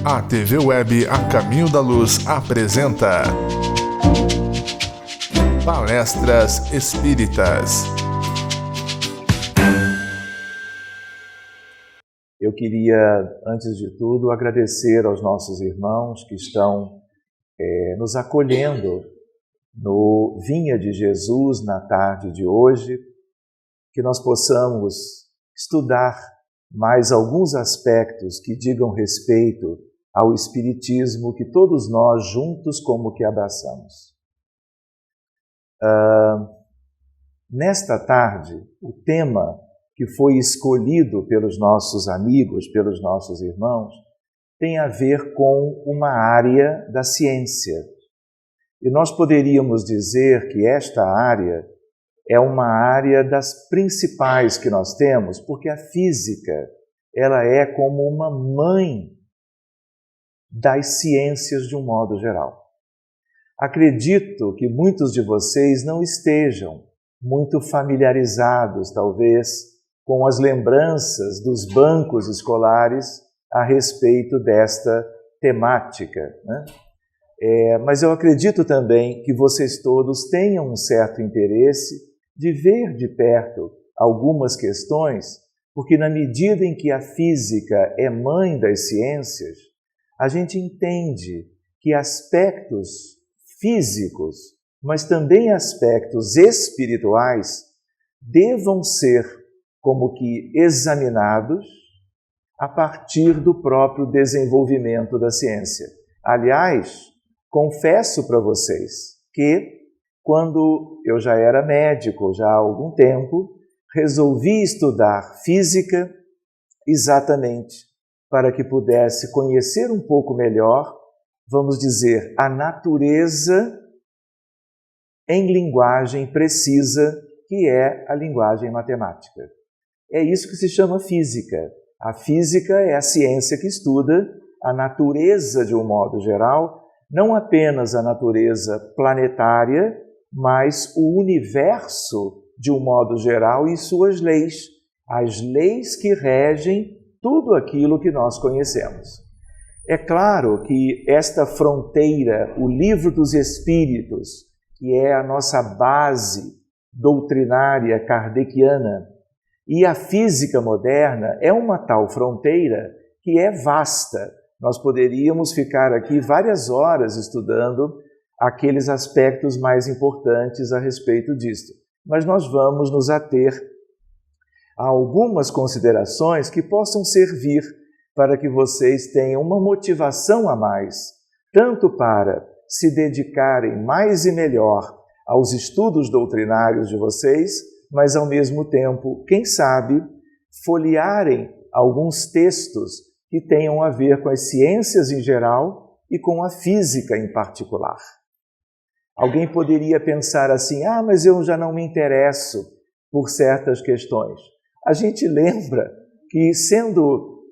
A TV Web A Caminho da Luz apresenta Palestras Espíritas. Eu queria, antes de tudo, agradecer aos nossos irmãos que estão nos acolhendo no Vinha de Jesus na tarde de hoje, que nós possamos estudar mais alguns aspectos que digam respeito ao Espiritismo que todos nós juntos como que abraçamos. Nesta tarde, o tema que foi escolhido pelos nossos amigos, pelos nossos irmãos, tem a ver com uma área da ciência. E nós poderíamos dizer que esta área é uma área das principais que nós temos, porque a física, ela é como uma mãe das ciências de um modo geral. Acredito que muitos de vocês não estejam muito familiarizados, talvez, com as lembranças dos bancos escolares a respeito desta temática, né? Mas eu acredito também que vocês todos tenham um certo interesse de ver de perto algumas questões, porque na medida em que a física é mãe das ciências, a gente entende que aspectos físicos, mas também aspectos espirituais, devam ser como que examinados a partir do próprio desenvolvimento da ciência. Aliás, confesso para vocês que quando eu já era médico, já há algum tempo, resolvi estudar física exatamente para que pudesse conhecer um pouco melhor, vamos dizer, a natureza em linguagem precisa, que é a linguagem matemática. É isso que se chama física. A física é a ciência que estuda a natureza de um modo geral, não apenas a natureza planetária, mas o universo de um modo geral e suas leis, as leis que regem tudo aquilo que nós conhecemos. É claro que esta fronteira, o Livro dos Espíritos, que é a nossa base doutrinária kardeciana, e a física moderna é uma tal fronteira que é vasta. Nós poderíamos ficar aqui várias horas estudando aqueles aspectos mais importantes a respeito disto. Mas nós vamos nos ater a algumas considerações que possam servir para que vocês tenham uma motivação a mais, tanto para se dedicarem mais e melhor aos estudos doutrinários de vocês, mas ao mesmo tempo, quem sabe, folhearem alguns textos que tenham a ver com as ciências em geral e com a física em particular. Alguém poderia pensar assim, mas eu já não me interesso por certas questões. A gente lembra que, sendo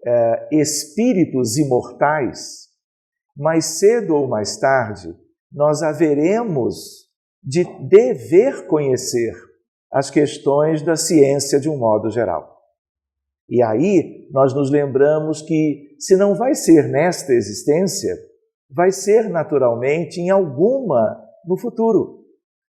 espíritos imortais, mais cedo ou mais tarde, nós haveremos de dever conhecer as questões da ciência de um modo geral. E aí nós nos lembramos que, se não vai ser nesta existência, vai ser naturalmente em alguma no futuro,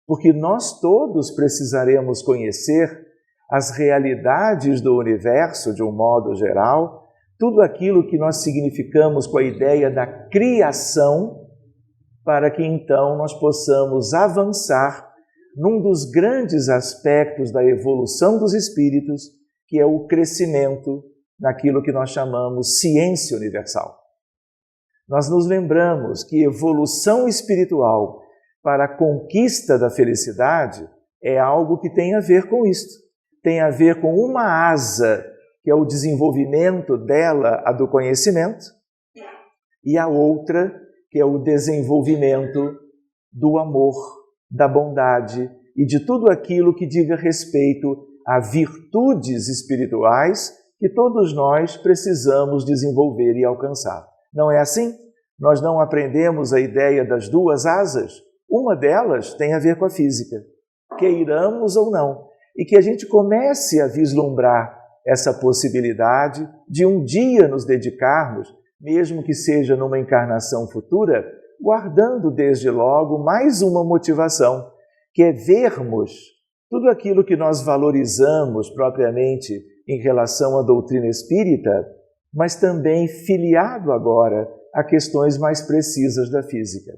porque nós todos precisaremos conhecer as realidades do universo de um modo geral, tudo aquilo que nós significamos com a ideia da criação, para que então nós possamos avançar num dos grandes aspectos da evolução dos espíritos, que é o crescimento naquilo que nós chamamos ciência universal. Nós nos lembramos que evolução espiritual para a conquista da felicidade é algo que tem a ver com isto. Tem a ver com uma asa, que é o desenvolvimento dela, a do conhecimento, e a outra, que é o desenvolvimento do amor, da bondade e de tudo aquilo que diga respeito a virtudes espirituais que todos nós precisamos desenvolver e alcançar. Não é assim? Nós não aprendemos a ideia das duas asas? Uma delas tem a ver com a física. queiramos ou não, e que a gente comece a vislumbrar essa possibilidade de um dia nos dedicarmos, mesmo que seja numa encarnação futura, guardando desde logo mais uma motivação, que é vermos tudo aquilo que nós valorizamos propriamente em relação à doutrina espírita, mas também filiado agora a questões mais precisas da física.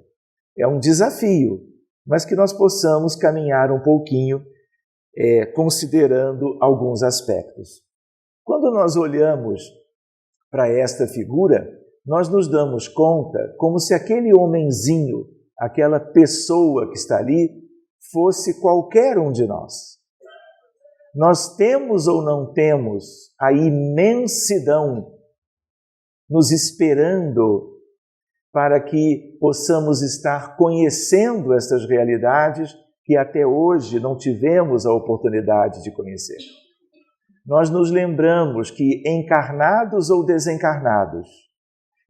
É um desafio, mas que nós possamos caminhar um pouquinho, considerando alguns aspectos. Quando nós olhamos para esta figura, nós nos damos conta como se aquele homenzinho, aquela pessoa que está ali, fosse qualquer um de nós. Nós temos ou não temos a imensidão nos esperando para que possamos estar conhecendo estas realidades que até hoje não tivemos a oportunidade de conhecer. Nós nos lembramos que, encarnados ou desencarnados,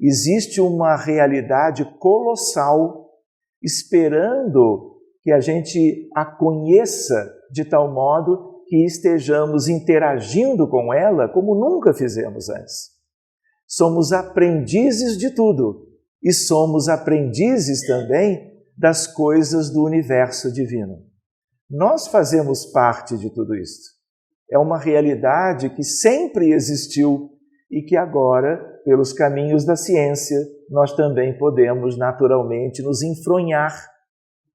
existe uma realidade colossal esperando que a gente a conheça de tal modo que estejamos interagindo com ela como nunca fizemos antes. Somos aprendizes de tudo e somos aprendizes também das coisas do universo divino. Nós fazemos parte de tudo isso. É uma realidade que sempre existiu e que agora, pelos caminhos da ciência, nós também podemos naturalmente nos enfronhar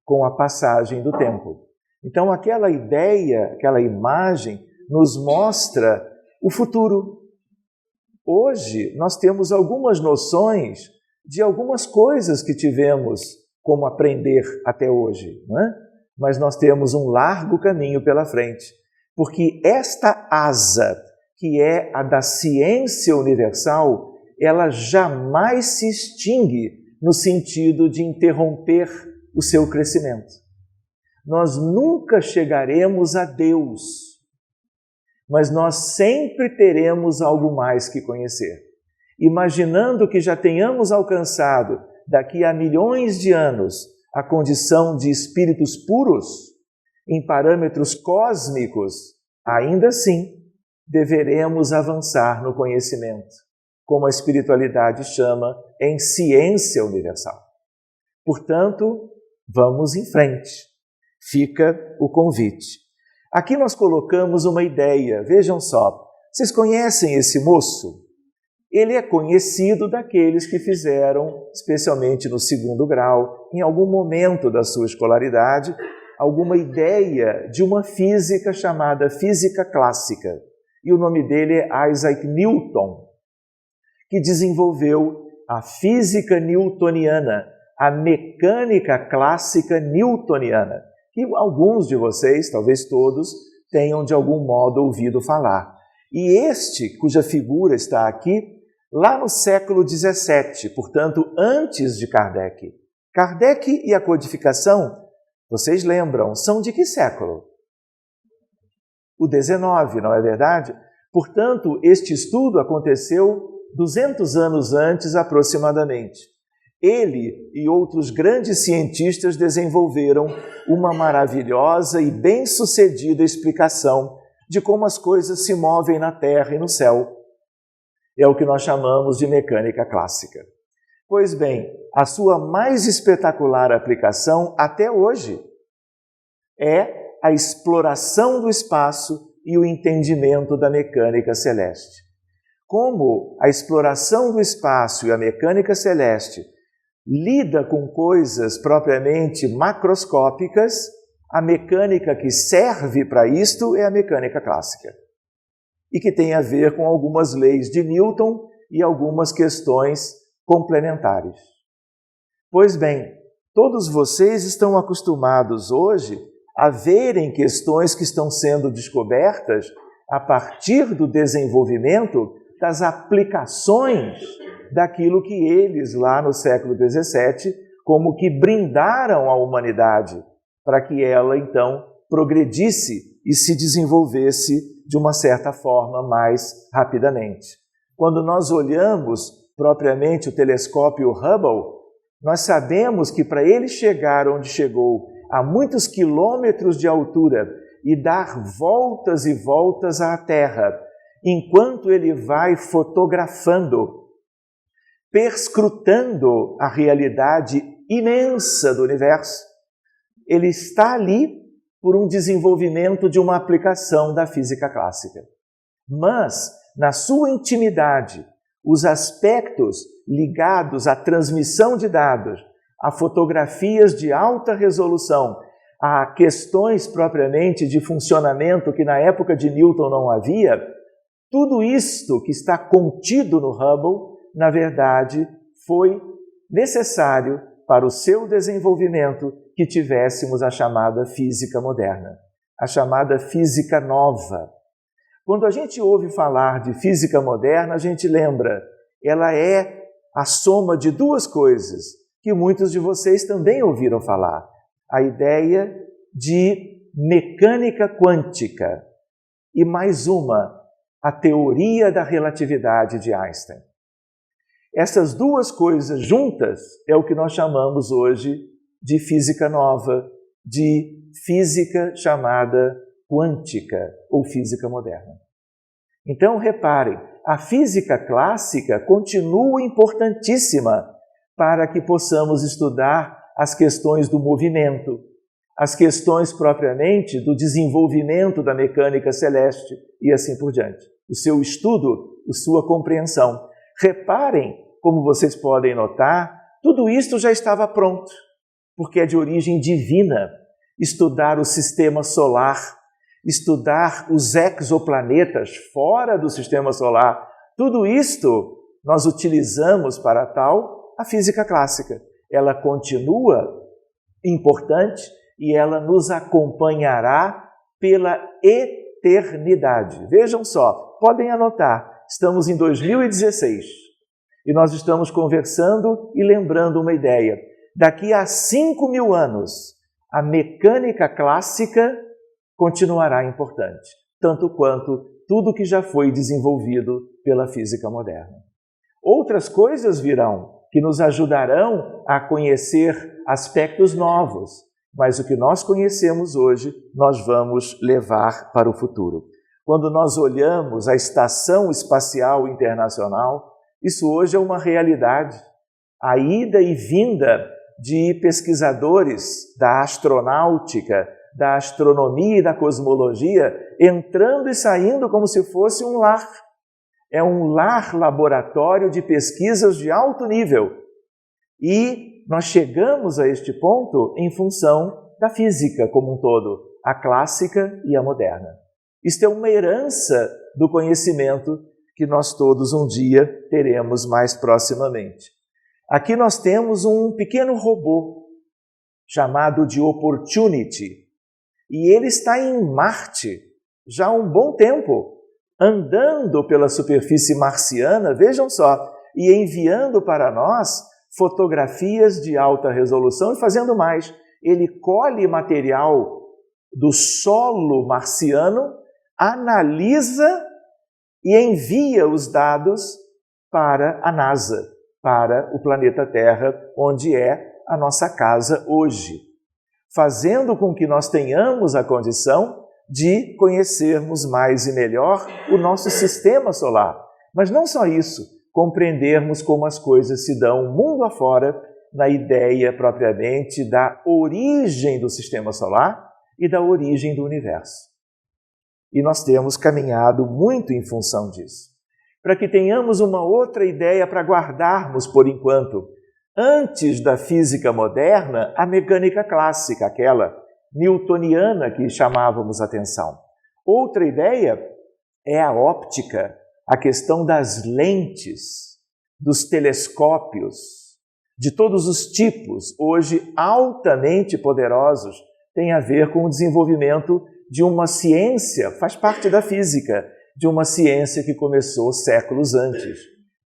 com a passagem do tempo. Então, aquela ideia, aquela imagem, nos mostra o futuro. Hoje, nós temos algumas noções de algumas coisas que tivemos como aprender até hoje, não é? Mas nós temos um largo caminho pela frente, porque esta asa, que é a da ciência universal, ela jamais se extingue no sentido de interromper o seu crescimento. Nós nunca chegaremos a Deus, mas nós sempre teremos algo mais que conhecer. Imaginando que já tenhamos alcançado, daqui a milhões de anos, a condição de espíritos puros, em parâmetros cósmicos, ainda assim, deveremos avançar no conhecimento, como a espiritualidade chama em ciência universal. Portanto, vamos em frente. Fica o convite. Aqui nós colocamos uma ideia, vejam só. Vocês conhecem esse moço? Ele é conhecido daqueles que fizeram, especialmente no 2º grau, em algum momento da sua escolaridade, alguma ideia de uma física chamada física clássica. E o nome dele é Isaac Newton, que desenvolveu a física newtoniana, a mecânica clássica newtoniana, que alguns de vocês, talvez todos, tenham de algum modo ouvido falar. E este, cuja figura está aqui, lá no século XVII, portanto, antes de Kardec. Kardec e a codificação, vocês lembram, são de que século? O XIX, não é verdade? Portanto, este estudo aconteceu 200 anos antes aproximadamente. Ele e outros grandes cientistas desenvolveram uma maravilhosa e bem-sucedida explicação de como as coisas se movem na Terra e no céu. É o que nós chamamos de mecânica clássica. Pois bem, a sua mais espetacular aplicação até hoje é a exploração do espaço e o entendimento da mecânica celeste. Como a exploração do espaço e a mecânica celeste lida com coisas propriamente macroscópicas, a mecânica que serve para isto é a mecânica clássica. E que tem a ver com algumas leis de Newton e algumas questões complementares. Pois bem, todos vocês estão acostumados hoje a verem questões que estão sendo descobertas a partir do desenvolvimento das aplicações daquilo que eles, lá no século XVII, como que brindaram à humanidade para que ela, então, progredisse e se desenvolvesse de uma certa forma mais rapidamente. Quando nós olhamos propriamente o telescópio Hubble, nós sabemos que para ele chegar onde chegou a muitos quilômetros de altura e dar voltas e voltas à Terra, enquanto ele vai fotografando, perscrutando a realidade imensa do universo. Ele está ali por um desenvolvimento de uma aplicação da física clássica. Mas, na sua intimidade, os aspectos ligados à transmissão de dados, a fotografias de alta resolução, a questões propriamente de funcionamento que na época de Newton não havia, tudo isto que está contido no Hubble, na verdade, foi necessário para o seu desenvolvimento que tivéssemos a chamada física moderna, a chamada física nova. Quando a gente ouve falar de física moderna, a gente lembra, ela é a soma de duas coisas que muitos de vocês também ouviram falar. A ideia de mecânica quântica e mais uma, a teoria da relatividade de Einstein. Essas duas coisas juntas é o que nós chamamos hoje de física nova, de física chamada quântica ou física moderna. Então, reparem, a física clássica continua importantíssima para que possamos estudar as questões do movimento, as questões propriamente do desenvolvimento da mecânica celeste e assim por diante. O seu estudo, a sua compreensão. Reparem, como vocês podem notar, tudo isto já estava pronto, porque é de origem divina. Estudar o sistema solar, estudar os exoplanetas fora do sistema solar, tudo isto nós utilizamos para tal a física clássica. Ela continua importante e ela nos acompanhará pela eternidade. Vejam só, podem anotar, estamos em 2016 e nós estamos conversando e lembrando uma ideia. Daqui a 5.000 anos, a mecânica clássica continuará importante, tanto quanto tudo que já foi desenvolvido pela física moderna. Outras coisas virão que nos ajudarão a conhecer aspectos novos, mas o que nós conhecemos hoje, nós vamos levar para o futuro. Quando nós olhamos a Estação Espacial Internacional, isso hoje é uma realidade. A ida e vinda de pesquisadores da astronáutica, da astronomia e da cosmologia, entrando e saindo como se fosse um lar. É um lar laboratório de pesquisas de alto nível. E nós chegamos a este ponto em função da física como um todo, a clássica e a moderna. Isto é uma herança do conhecimento que nós todos um dia teremos mais proximamente. Aqui nós temos um pequeno robô chamado de Opportunity. E ele está em Marte já há um bom tempo, andando pela superfície marciana, vejam só, e enviando para nós fotografias de alta resolução e fazendo mais. Ele colhe material do solo marciano, analisa e envia os dados para a NASA, para o planeta Terra, onde é a nossa casa hoje, fazendo com que nós tenhamos a condição de conhecermos mais e melhor o nosso sistema solar. Mas não só isso, compreendermos como as coisas se dão mundo afora na ideia propriamente da origem do sistema solar e da origem do universo. E nós temos caminhado muito em função disso. Para que tenhamos uma outra ideia para guardarmos por enquanto, antes da física moderna, a mecânica clássica, aquela newtoniana que chamávamos atenção. Outra ideia é a óptica, a questão das lentes, dos telescópios, de todos os tipos, hoje altamente poderosos, tem a ver com o desenvolvimento de uma ciência, faz parte da física, de uma ciência que começou séculos antes.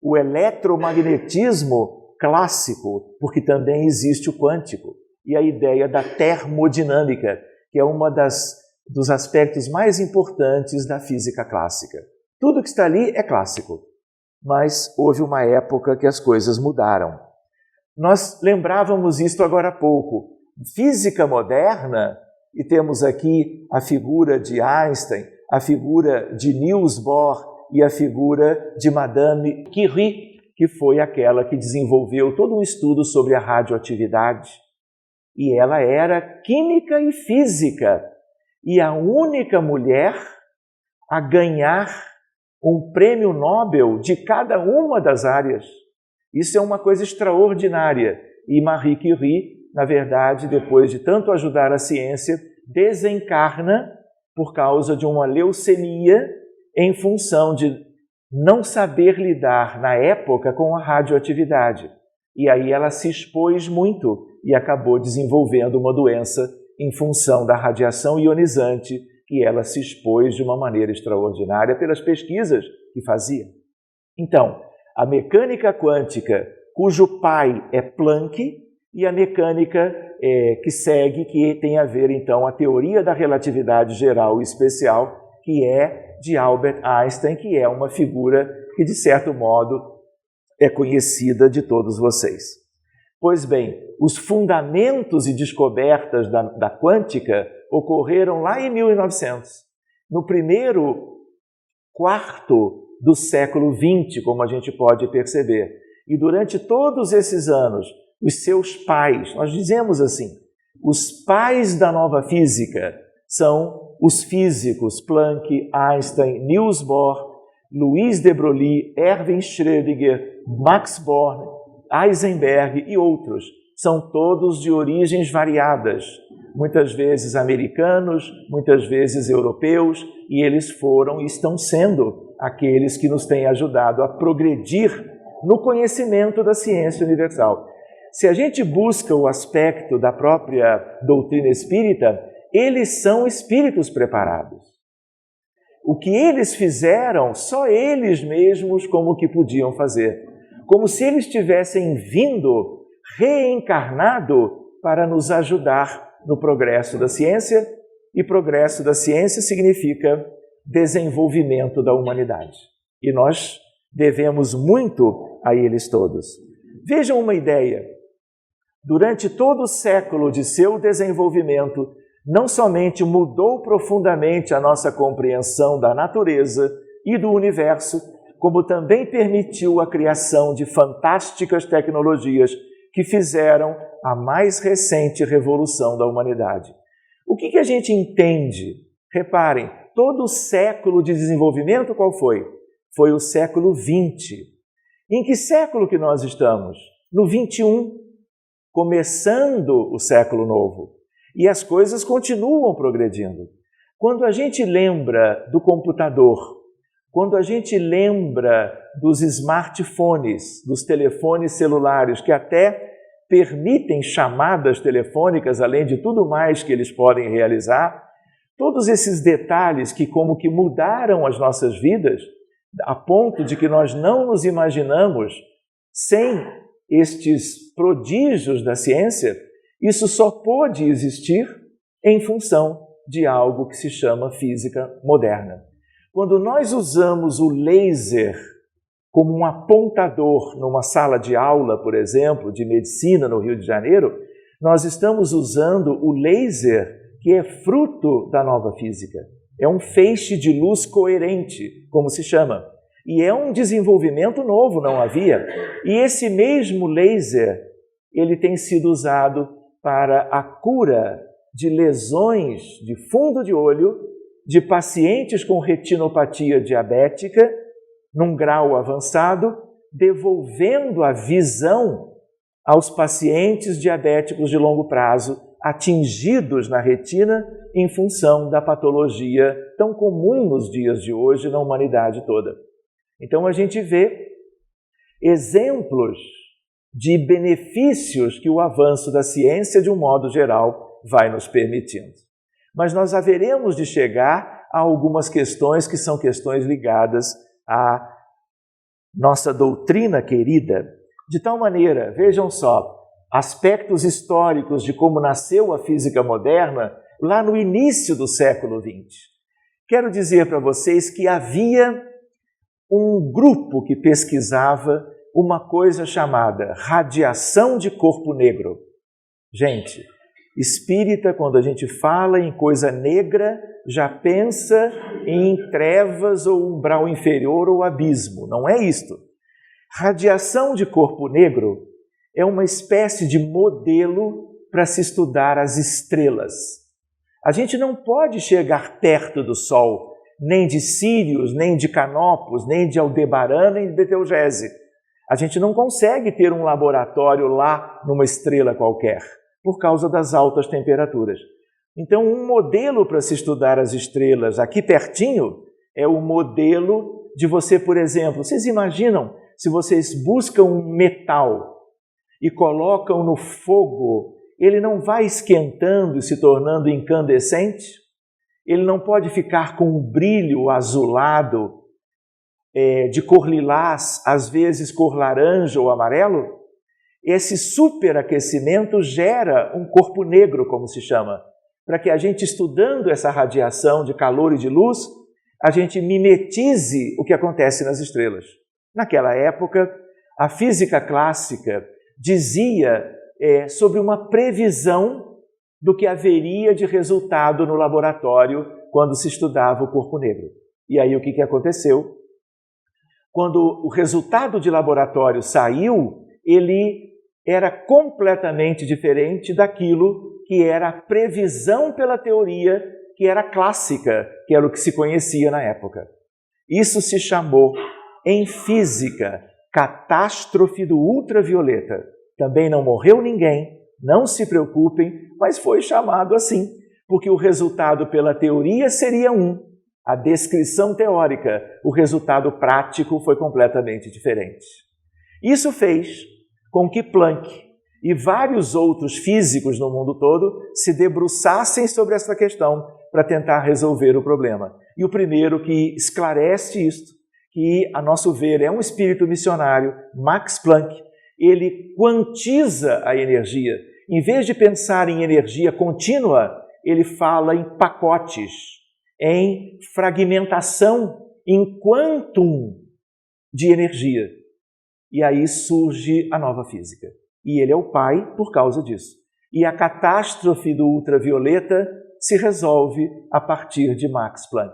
O eletromagnetismo clássico, porque também existe o quântico, e a ideia da termodinâmica, que é uma dos aspectos mais importantes da física clássica. Tudo que está ali é clássico, mas houve uma época que as coisas mudaram. Nós lembrávamos isto agora há pouco. física moderna, e temos aqui a figura de Einstein, a figura de Niels Bohr e a figura de Madame Curie, que foi aquela que desenvolveu todo um estudo sobre a radioatividade. E ela era química e física, e a única mulher a ganhar um prêmio Nobel de cada uma das áreas. Isso é uma coisa extraordinária. E Marie Curie, na verdade, depois de tanto ajudar a ciência, desencarna por causa de uma leucemia em função de não saber lidar na época com a radioatividade. E aí ela se expôs muito e acabou desenvolvendo uma doença em função da radiação ionizante que ela se expôs de uma maneira extraordinária pelas pesquisas que fazia. Então, a mecânica quântica, cujo pai é Planck, e a mecânica que segue, que tem a ver, então, a teoria da relatividade geral e especial, que é de Albert Einstein, que é uma figura que, de certo modo, é conhecida de todos vocês. Pois bem, os fundamentos e descobertas da quântica ocorreram lá em 1900, no primeiro quarto do século XX, como a gente pode perceber. E durante todos esses anos, os seus pais, nós dizemos assim, os pais da nova física são os físicos Planck, Einstein, Niels Bohr, Louis de Broglie, Erwin Schrödinger, Max Born, Heisenberg e outros. São todos de origens variadas, muitas vezes americanos, muitas vezes europeus, e eles foram e estão sendo aqueles que nos têm ajudado a progredir no conhecimento da ciência universal. Se a gente busca o aspecto da própria doutrina espírita, eles são espíritos preparados. O que eles fizeram, só eles mesmos como que podiam fazer. Como se eles tivessem vindo, reencarnado, para nos ajudar no progresso da ciência, e progresso da ciência significa desenvolvimento da humanidade. E nós devemos muito a eles todos. Vejam uma ideia. Durante todo o século de seu desenvolvimento, não somente mudou profundamente a nossa compreensão da natureza e do universo, como também permitiu a criação de fantásticas tecnologias que fizeram a mais recente revolução da humanidade. O que a gente entende? Reparem, todo o século de desenvolvimento qual foi? Foi o século XX. Em que século que nós estamos? No 21, começando o século novo. E as coisas continuam progredindo. Quando a gente lembra do computador, quando a gente lembra dos smartphones, dos telefones celulares, que até permitem chamadas telefônicas, além de tudo mais que eles podem realizar, todos esses detalhes que como que mudaram as nossas vidas, a ponto de que nós não nos imaginamos sem estes prodígios da ciência, isso só pôde existir em função de algo que se chama física moderna. Quando nós usamos o laser como um apontador numa sala de aula, por exemplo, de medicina no Rio de Janeiro, nós estamos usando o laser que é fruto da nova física. É um feixe de luz coerente, como se chama. E é um desenvolvimento novo, não havia. E esse mesmo laser, ele tem sido usado para a cura de lesões de fundo de olho de pacientes com retinopatia diabética, num grau avançado, devolvendo a visão aos pacientes diabéticos de longo prazo, atingidos na retina em função da patologia tão comum nos dias de hoje na humanidade toda. Então a gente vê exemplos de benefícios que o avanço da ciência, de um modo geral, vai nos permitindo. Mas nós haveremos de chegar a algumas questões que são questões ligadas à nossa doutrina querida, de tal maneira, vejam só, aspectos históricos de como nasceu a física moderna lá no início do século XX. Quero dizer para vocês que havia um grupo que pesquisava uma coisa chamada radiação de corpo negro. Gente, Espírita, quando a gente fala em coisa negra, já pensa em trevas ou umbral inferior ou abismo. Não é isto. Radiação de corpo negro é uma espécie de modelo para se estudar as estrelas. A gente não pode chegar perto do Sol, nem de Sírius, nem de Canopus, nem de Aldebaran, nem de Betelgeuse. A gente não consegue ter um laboratório lá numa estrela qualquer, por causa das altas temperaturas. Então, um modelo para se estudar as estrelas aqui pertinho é o modelo de você, por exemplo, vocês imaginam se vocês buscam um metal e colocam no fogo, ele não vai esquentando e se tornando incandescente? Ele não pode ficar com um brilho azulado, de cor lilás, às vezes cor laranja ou amarelo? Esse superaquecimento gera um corpo negro, como se chama, para que a gente, estudando essa radiação de calor e de luz, a gente mimetize o que acontece nas estrelas. Naquela época, a física clássica dizia sobre uma previsão do que haveria de resultado no laboratório quando se estudava o corpo negro. E aí o que aconteceu? Quando o resultado de laboratório saiu, ele era completamente diferente daquilo que era a previsão pela teoria que era clássica, que era o que se conhecia na época. Isso se chamou, em física, catástrofe do ultravioleta. Também não morreu ninguém, não se preocupem, mas foi chamado assim, porque o resultado pela teoria seria a descrição teórica, o resultado prático foi completamente diferente. Isso fez com que Planck e vários outros físicos no mundo todo se debruçassem sobre essa questão para tentar resolver o problema. E o primeiro que esclarece isto, que a nosso ver é um espírito missionário, Max Planck, ele quantiza a energia. Em vez de pensar em energia contínua, ele fala em pacotes, em fragmentação, em quantum de energia. E aí surge a nova física. E ele é o pai por causa disso. E a catástrofe do ultravioleta se resolve a partir de Max Planck.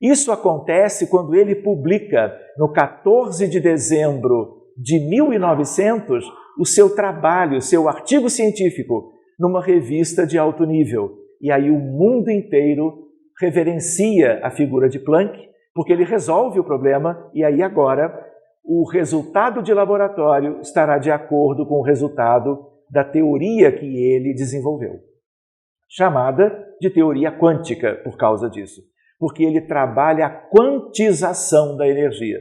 Isso acontece quando ele publica, no 14 de dezembro de 1900, o seu trabalho, o seu artigo científico, numa revista de alto nível. E aí o mundo inteiro reverencia a figura de Planck, porque ele resolve o problema, e aí agora o resultado de laboratório estará de acordo com o resultado da teoria que ele desenvolveu, chamada de teoria quântica por causa disso, porque ele trabalha a quantização da energia.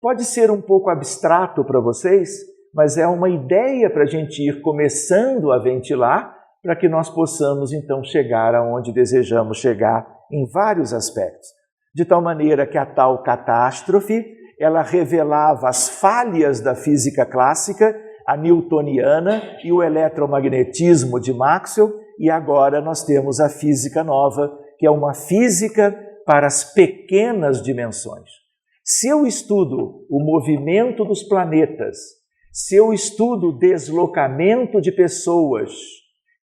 Pode ser um pouco abstrato para vocês, mas é uma ideia para a gente ir começando a ventilar para que nós possamos então chegar aonde desejamos chegar em vários aspectos. De tal maneira que a tal catástrofe, ela revelava as falhas da física clássica, a newtoniana e o eletromagnetismo de Maxwell, e agora nós temos a física nova, que é uma física para as pequenas dimensões. Se eu estudo o movimento dos planetas, se eu estudo o deslocamento de pessoas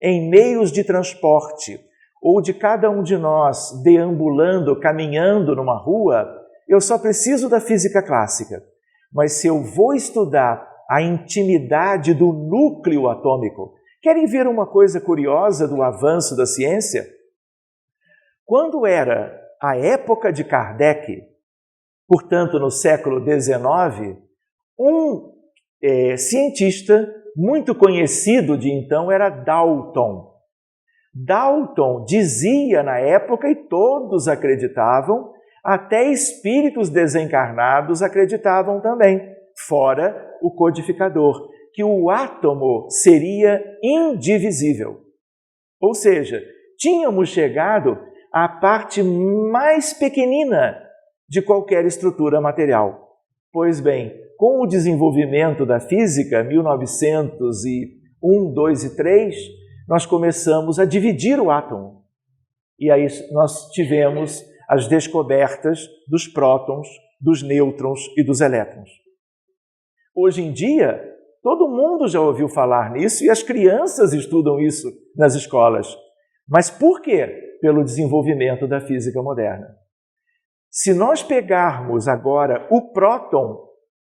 em meios de transporte, ou de cada um de nós deambulando, caminhando numa rua, eu só preciso da física clássica. Mas se eu vou estudar a intimidade do núcleo atômico, querem ver uma coisa curiosa do avanço da ciência? Quando era a época de Kardec, portanto no século XIX, um cientista muito conhecido de então era Dalton. Dalton dizia na época, e todos acreditavam, até espíritos desencarnados acreditavam também, fora o codificador, que o átomo seria indivisível. Ou seja, tínhamos chegado à parte mais pequenina de qualquer estrutura material. Pois bem, com o desenvolvimento da física, 1901, 2 e 3, nós começamos a dividir o átomo. E aí nós tivemos as descobertas dos prótons, dos nêutrons e dos elétrons. Hoje em dia, Todo mundo já ouviu falar nisso e as crianças estudam isso nas escolas. Mas por quê? Pelo desenvolvimento da física moderna. Se nós pegarmos agora o próton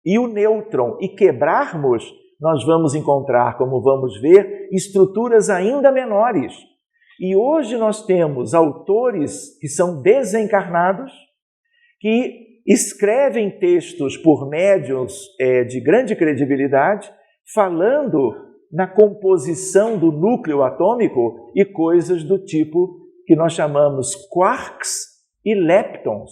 e o nêutron e quebrarmos, nós vamos encontrar, como vamos ver, estruturas ainda menores. E hoje nós temos autores que são desencarnados, que escrevem textos por médiuns de grande credibilidade, falando na composição do núcleo atômico e coisas do tipo que nós chamamos quarks e leptons.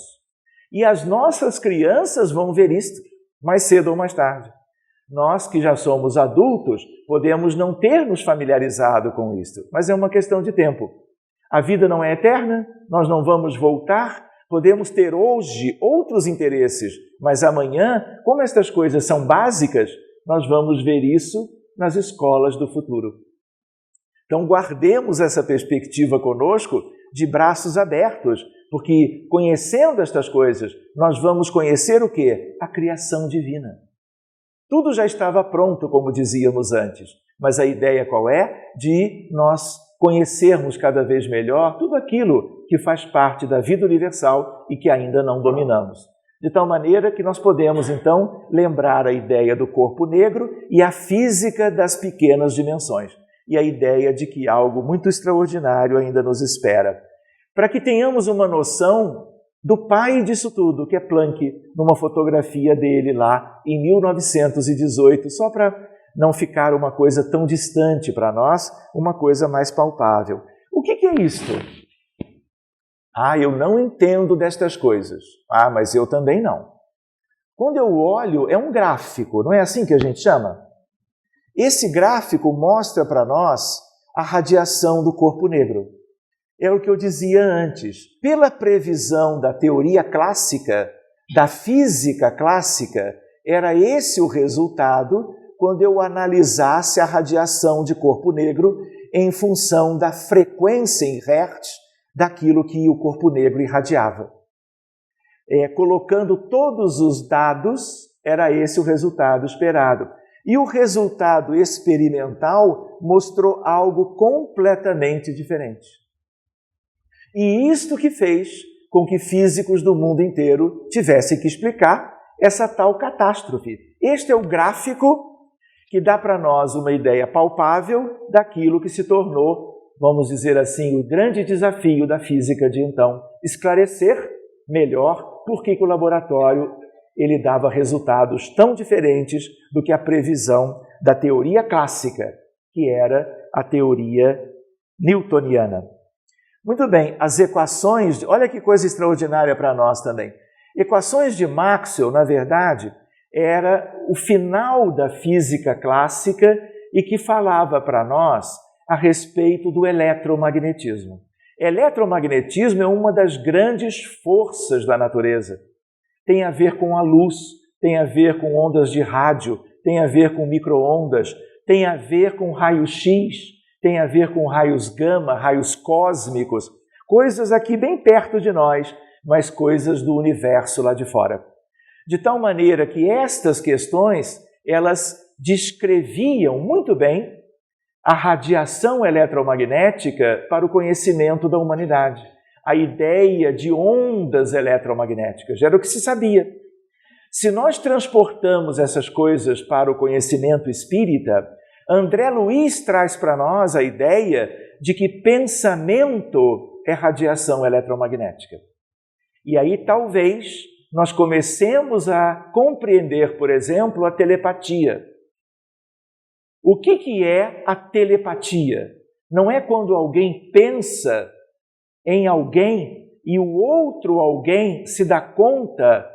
E as nossas crianças vão ver isto mais cedo ou mais tarde. Nós que já somos adultos podemos não ter nos familiarizado com isto, mas é uma questão de tempo. A vida não é eterna, nós não vamos voltar, podemos ter hoje outros interesses, mas amanhã, como estas coisas são básicas, nós vamos ver isso nas escolas do futuro. Então guardemos essa perspectiva conosco de braços abertos, porque conhecendo estas coisas, nós vamos conhecer o quê? A criação divina. Tudo já estava pronto, como dizíamos antes, mas a ideia qual é? De nós conhecermos cada vez melhor tudo aquilo que faz parte da vida universal e que ainda não dominamos. De tal maneira que nós podemos, então, lembrar a ideia do corpo negro e a física das pequenas dimensões, e a ideia de que algo muito extraordinário ainda nos espera. Para que tenhamos uma noção do pai disso tudo, que é Planck, numa fotografia dele lá em 1918, só para não ficar uma coisa tão distante para nós, uma coisa mais palpável. O que é isto? Eu não entendo destas coisas. Mas eu também não. Quando eu olho, é um gráfico, não é assim que a gente chama? Esse gráfico mostra para nós a radiação do corpo negro. É o que eu dizia antes. Pela previsão da teoria clássica, da física clássica, era esse o resultado quando eu analisasse a radiação de corpo negro em função da frequência em hertz daquilo que o corpo negro irradiava. Colocando todos os dados, era esse o resultado esperado. E o resultado experimental mostrou algo completamente diferente. E isto que fez com que físicos do mundo inteiro tivessem que explicar essa tal catástrofe. Este é o gráfico que dá para nós uma ideia palpável daquilo que se tornou, vamos dizer assim, o grande desafio da física de então, esclarecer melhor por que o laboratório ele dava resultados tão diferentes do que a previsão da teoria clássica, que era a teoria newtoniana. Muito bem, as equações, olha que coisa extraordinária para nós também. Equações de Maxwell, na verdade, era o final da física clássica e que falava para nós a respeito do eletromagnetismo. Eletromagnetismo é uma das grandes forças da natureza. Tem a ver com a luz, tem a ver com ondas de rádio, tem a ver com micro-ondas, tem a ver com raio-x, tem a ver com raios gama, raios cósmicos, coisas aqui bem perto de nós, mas coisas do universo lá de fora. De tal maneira que estas questões, elas descreviam muito bem a radiação eletromagnética para o conhecimento da humanidade. A ideia de ondas eletromagnéticas era o que se sabia. Se nós transportamos essas coisas para o conhecimento espírita, André Luiz traz para nós a ideia de que pensamento é radiação eletromagnética. E aí talvez nós comecemos a compreender, por exemplo, a telepatia. O que é a telepatia? Não é quando alguém pensa em alguém e o outro alguém se dá conta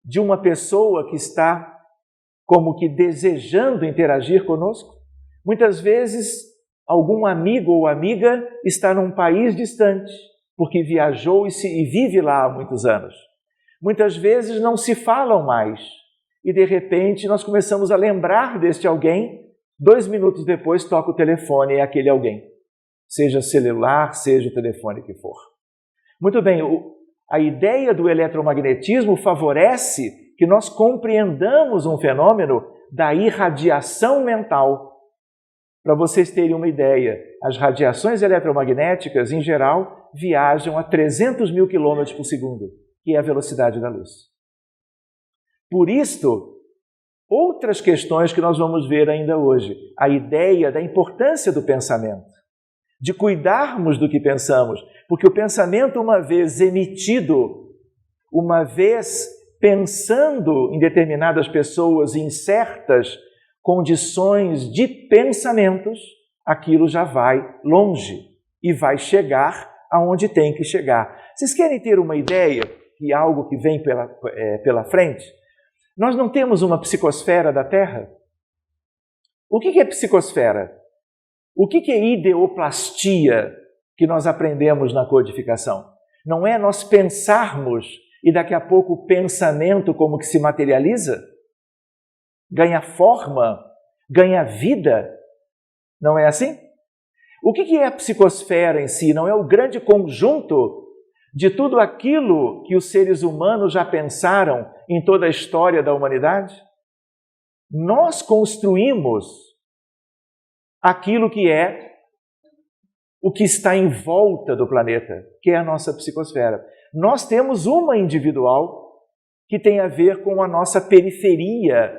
de uma pessoa que está como que desejando interagir conosco? Muitas vezes, algum amigo ou amiga está num país distante, porque viajou e vive lá há muitos anos. Muitas vezes não se falam mais e, de repente, nós começamos a lembrar deste alguém. 2 minutos depois, toca o telefone e é aquele alguém. Seja celular, seja o telefone que for. Muito bem, a ideia do eletromagnetismo favorece que nós compreendamos um fenômeno da irradiação mental. Para vocês terem uma ideia, as radiações eletromagnéticas, em geral, viajam a 300 mil quilômetros por segundo, que é a velocidade da luz. Por isto, outras questões que nós vamos ver ainda hoje, a ideia da importância do pensamento, de cuidarmos do que pensamos, porque o pensamento, uma vez emitido, uma vez pensando em determinadas pessoas, em certas condições de pensamentos, aquilo já vai longe e vai chegar aonde tem que chegar. Vocês querem ter uma ideia de algo que vem pela frente? Nós não temos uma psicosfera da Terra? O que é psicosfera? O que é ideoplastia que nós aprendemos na codificação? Não é nós pensarmos e daqui a pouco o pensamento como que se materializa? Ganha forma? Ganha vida? Não é assim? O que é a psicosfera em si? Não é o grande conjunto de tudo aquilo que os seres humanos já pensaram em toda a história da humanidade? Nós construímos aquilo que é o que está em volta do planeta, que é a nossa psicosfera. Nós temos uma individual que tem a ver com a nossa periferia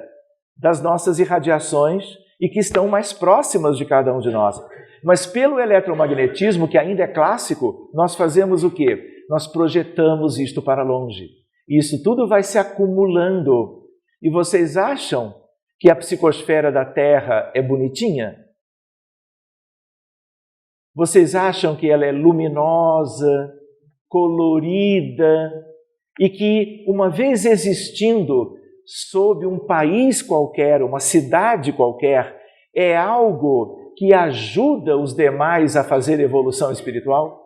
das nossas irradiações e que estão mais próximas de cada um de nós. Mas pelo eletromagnetismo, que ainda é clássico, nós fazemos o quê? Nós projetamos isto para longe. E isso tudo vai se acumulando. E vocês acham que a psicosfera da Terra é bonitinha? Vocês acham que ela é luminosa, colorida e que, uma vez existindo sob um país qualquer, uma cidade qualquer, é algo que ajuda os demais a fazer evolução espiritual?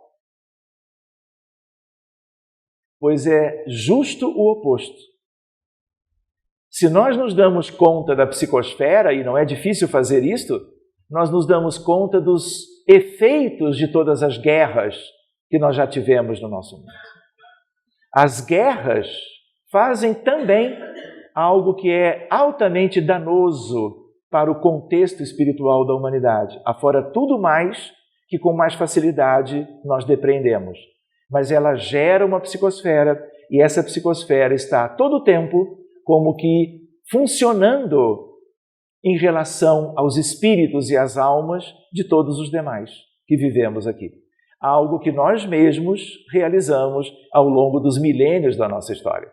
Pois é justo o oposto. Se nós nos damos conta da psicosfera, e não é difícil fazer isto, nós nos damos conta dos efeitos de todas as guerras que nós já tivemos no nosso mundo. As guerras fazem também algo que é altamente danoso para o contexto espiritual da humanidade, afora tudo mais que com mais facilidade nós depreendemos. Mas ela gera uma psicosfera e essa psicosfera está a todo tempo como que funcionando em relação aos espíritos e às almas de todos os demais que vivemos aqui. Algo que nós mesmos realizamos ao longo dos milênios da nossa história.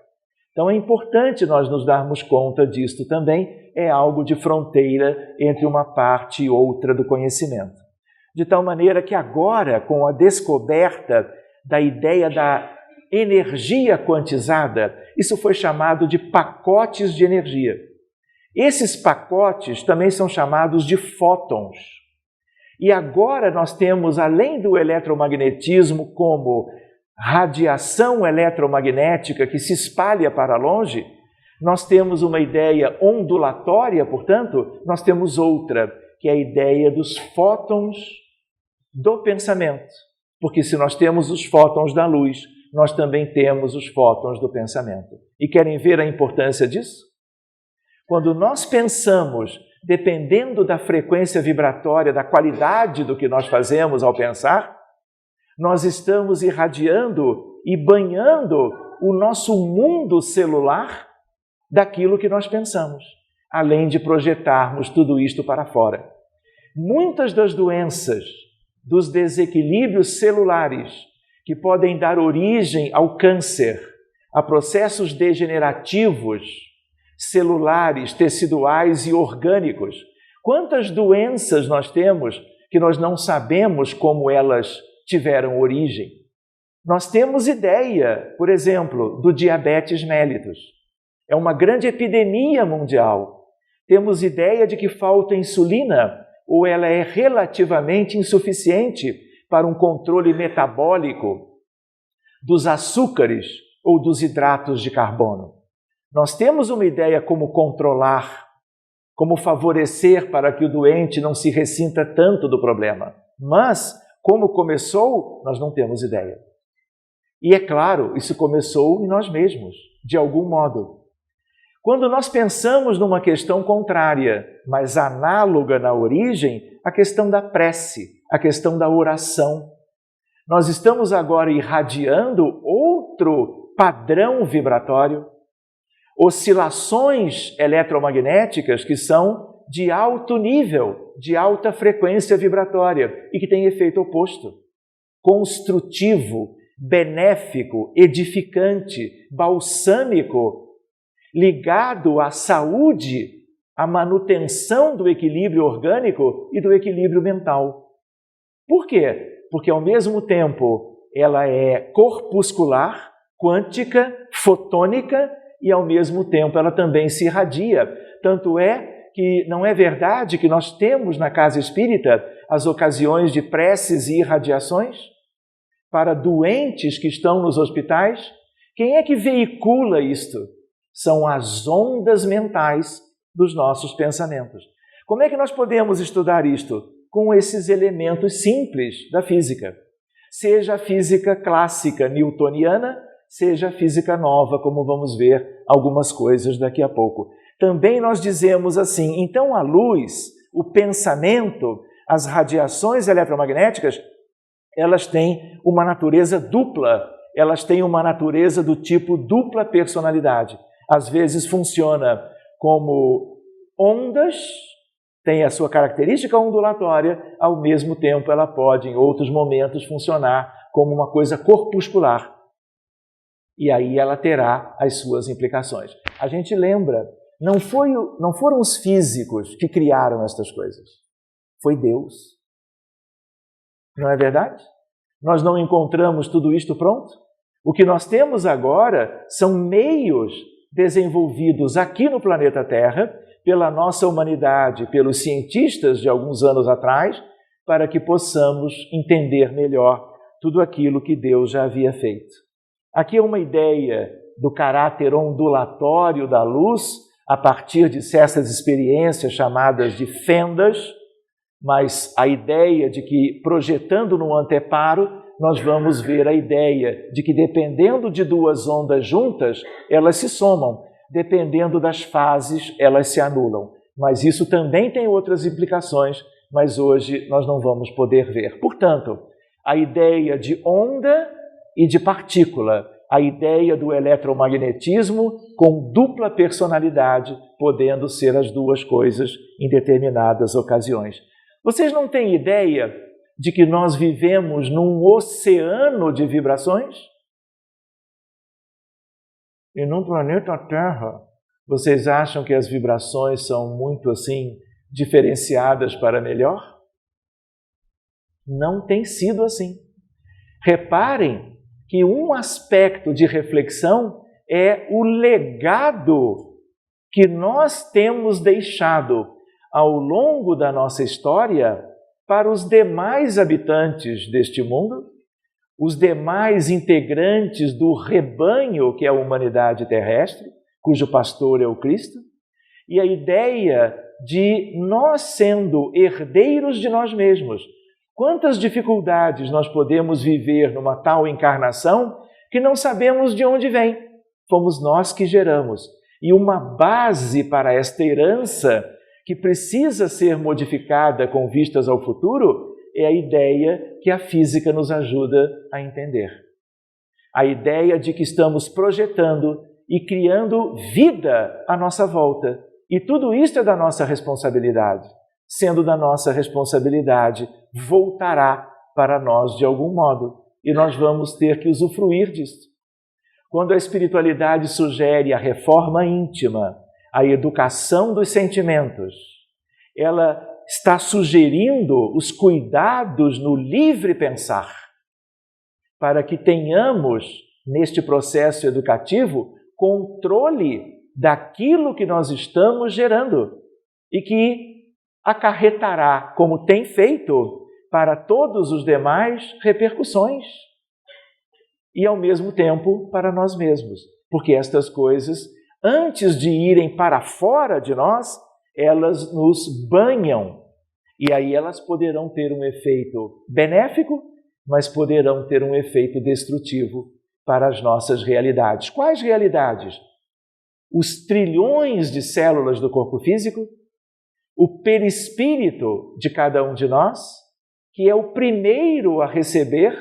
Então é importante nós nos darmos conta disto também, é algo de fronteira entre uma parte e outra do conhecimento. De tal maneira que agora, com a descoberta da ideia da energia quantizada, isso foi chamado de pacotes de energia. Esses pacotes também são chamados de fótons. E agora nós temos, além do eletromagnetismo como radiação eletromagnética que se espalha para longe, nós temos uma ideia ondulatória, portanto, nós temos outra, que é a ideia dos fótons do pensamento. Porque se nós temos os fótons da luz, nós também temos os fótons do pensamento. E querem ver a importância disso? Quando nós pensamos, dependendo da frequência vibratória, da qualidade do que nós fazemos ao pensar, nós estamos irradiando e banhando o nosso mundo celular daquilo que nós pensamos, além de projetarmos tudo isto para fora. Muitas das doenças, dos desequilíbrios celulares que podem dar origem ao câncer, a processos degenerativos, celulares, teciduais e orgânicos. Quantas doenças nós temos que nós não sabemos como elas tiveram origem? Nós temos ideia, por exemplo, do diabetes mellitus. É uma grande epidemia mundial. Temos ideia de que falta insulina ou ela é relativamente insuficiente para um controle metabólico dos açúcares ou dos hidratos de carbono. Nós temos uma ideia como controlar, como favorecer para que o doente não se ressinta tanto do problema. Mas, como começou, nós não temos ideia. E é claro, isso começou em nós mesmos, de algum modo. Quando nós pensamos numa questão contrária, mas análoga na origem, a questão da prece, a questão da oração, nós estamos agora irradiando outro padrão vibratório, oscilações eletromagnéticas que são de alto nível, de alta frequência vibratória e que têm efeito oposto, construtivo, benéfico, edificante, balsâmico, ligado à saúde, à manutenção do equilíbrio orgânico e do equilíbrio mental. Por quê? Porque ao mesmo tempo ela é corpuscular, quântica, fotônica e ao mesmo tempo ela também se irradia. Tanto é que não é verdade que nós temos na casa espírita as ocasiões de preces e irradiações para doentes que estão nos hospitais? Quem é que veicula isto? São as ondas mentais dos nossos pensamentos. Como é que nós podemos estudar isto? Com esses elementos simples da física. Seja a física clássica newtoniana, seja a física nova, como vamos ver algumas coisas daqui a pouco. Também nós dizemos assim, então a luz, o pensamento, as radiações eletromagnéticas, elas têm uma natureza dupla, elas têm uma natureza do tipo dupla personalidade. Às vezes funciona como ondas, tem a sua característica ondulatória, ao mesmo tempo ela pode, em outros momentos, funcionar como uma coisa corpuscular. E aí ela terá as suas implicações. A gente lembra, não foram os físicos que criaram estas coisas, foi Deus. Não é verdade? Nós não encontramos tudo isto pronto? O que nós temos agora são meios desenvolvidos aqui no planeta Terra, pela nossa humanidade, pelos cientistas de alguns anos atrás, para que possamos entender melhor tudo aquilo que Deus já havia feito. Aqui é uma ideia do caráter ondulatório da luz, a partir de certas experiências chamadas de fendas, mas a ideia de que, projetando no anteparo, nós vamos ver a ideia de que, dependendo de duas ondas juntas, elas se somam, dependendo das fases, elas se anulam. Mas isso também tem outras implicações, mas hoje nós não vamos poder ver. Portanto, a ideia de onda e de partícula, a ideia do eletromagnetismo com dupla personalidade, podendo ser as duas coisas em determinadas ocasiões. Vocês não têm ideia de que nós vivemos num oceano de vibrações? E no planeta Terra, vocês acham que as vibrações são muito assim diferenciadas para melhor? Não tem sido assim. Reparem que um aspecto de reflexão é o legado que nós temos deixado ao longo da nossa história para os demais habitantes deste mundo, os demais integrantes do rebanho que é a humanidade terrestre, cujo pastor é o Cristo, e a ideia de nós sendo herdeiros de nós mesmos. Quantas dificuldades nós podemos viver numa tal encarnação que não sabemos de onde vem. Fomos nós que geramos. E uma base para esta herança que precisa ser modificada com vistas ao futuro é a ideia que a física nos ajuda a entender. A ideia de que estamos projetando e criando vida à nossa volta. E tudo isso é da nossa responsabilidade. Sendo da nossa responsabilidade, voltará para nós de algum modo. E nós vamos ter que usufruir disso. Quando a espiritualidade sugere a reforma íntima, a educação dos sentimentos, ela está sugerindo os cuidados no livre pensar, para que tenhamos, neste processo educativo, controle daquilo que nós estamos gerando e que acarretará, como tem feito, para todos os demais repercussões. E, ao mesmo tempo, para nós mesmos. Porque estas coisas, antes de irem para fora de nós, elas nos banham. E aí elas poderão ter um efeito benéfico, mas poderão ter um efeito destrutivo para as nossas realidades. Quais realidades? os trilhões de células do corpo físico, o perispírito de cada um de nós, que é o primeiro a receber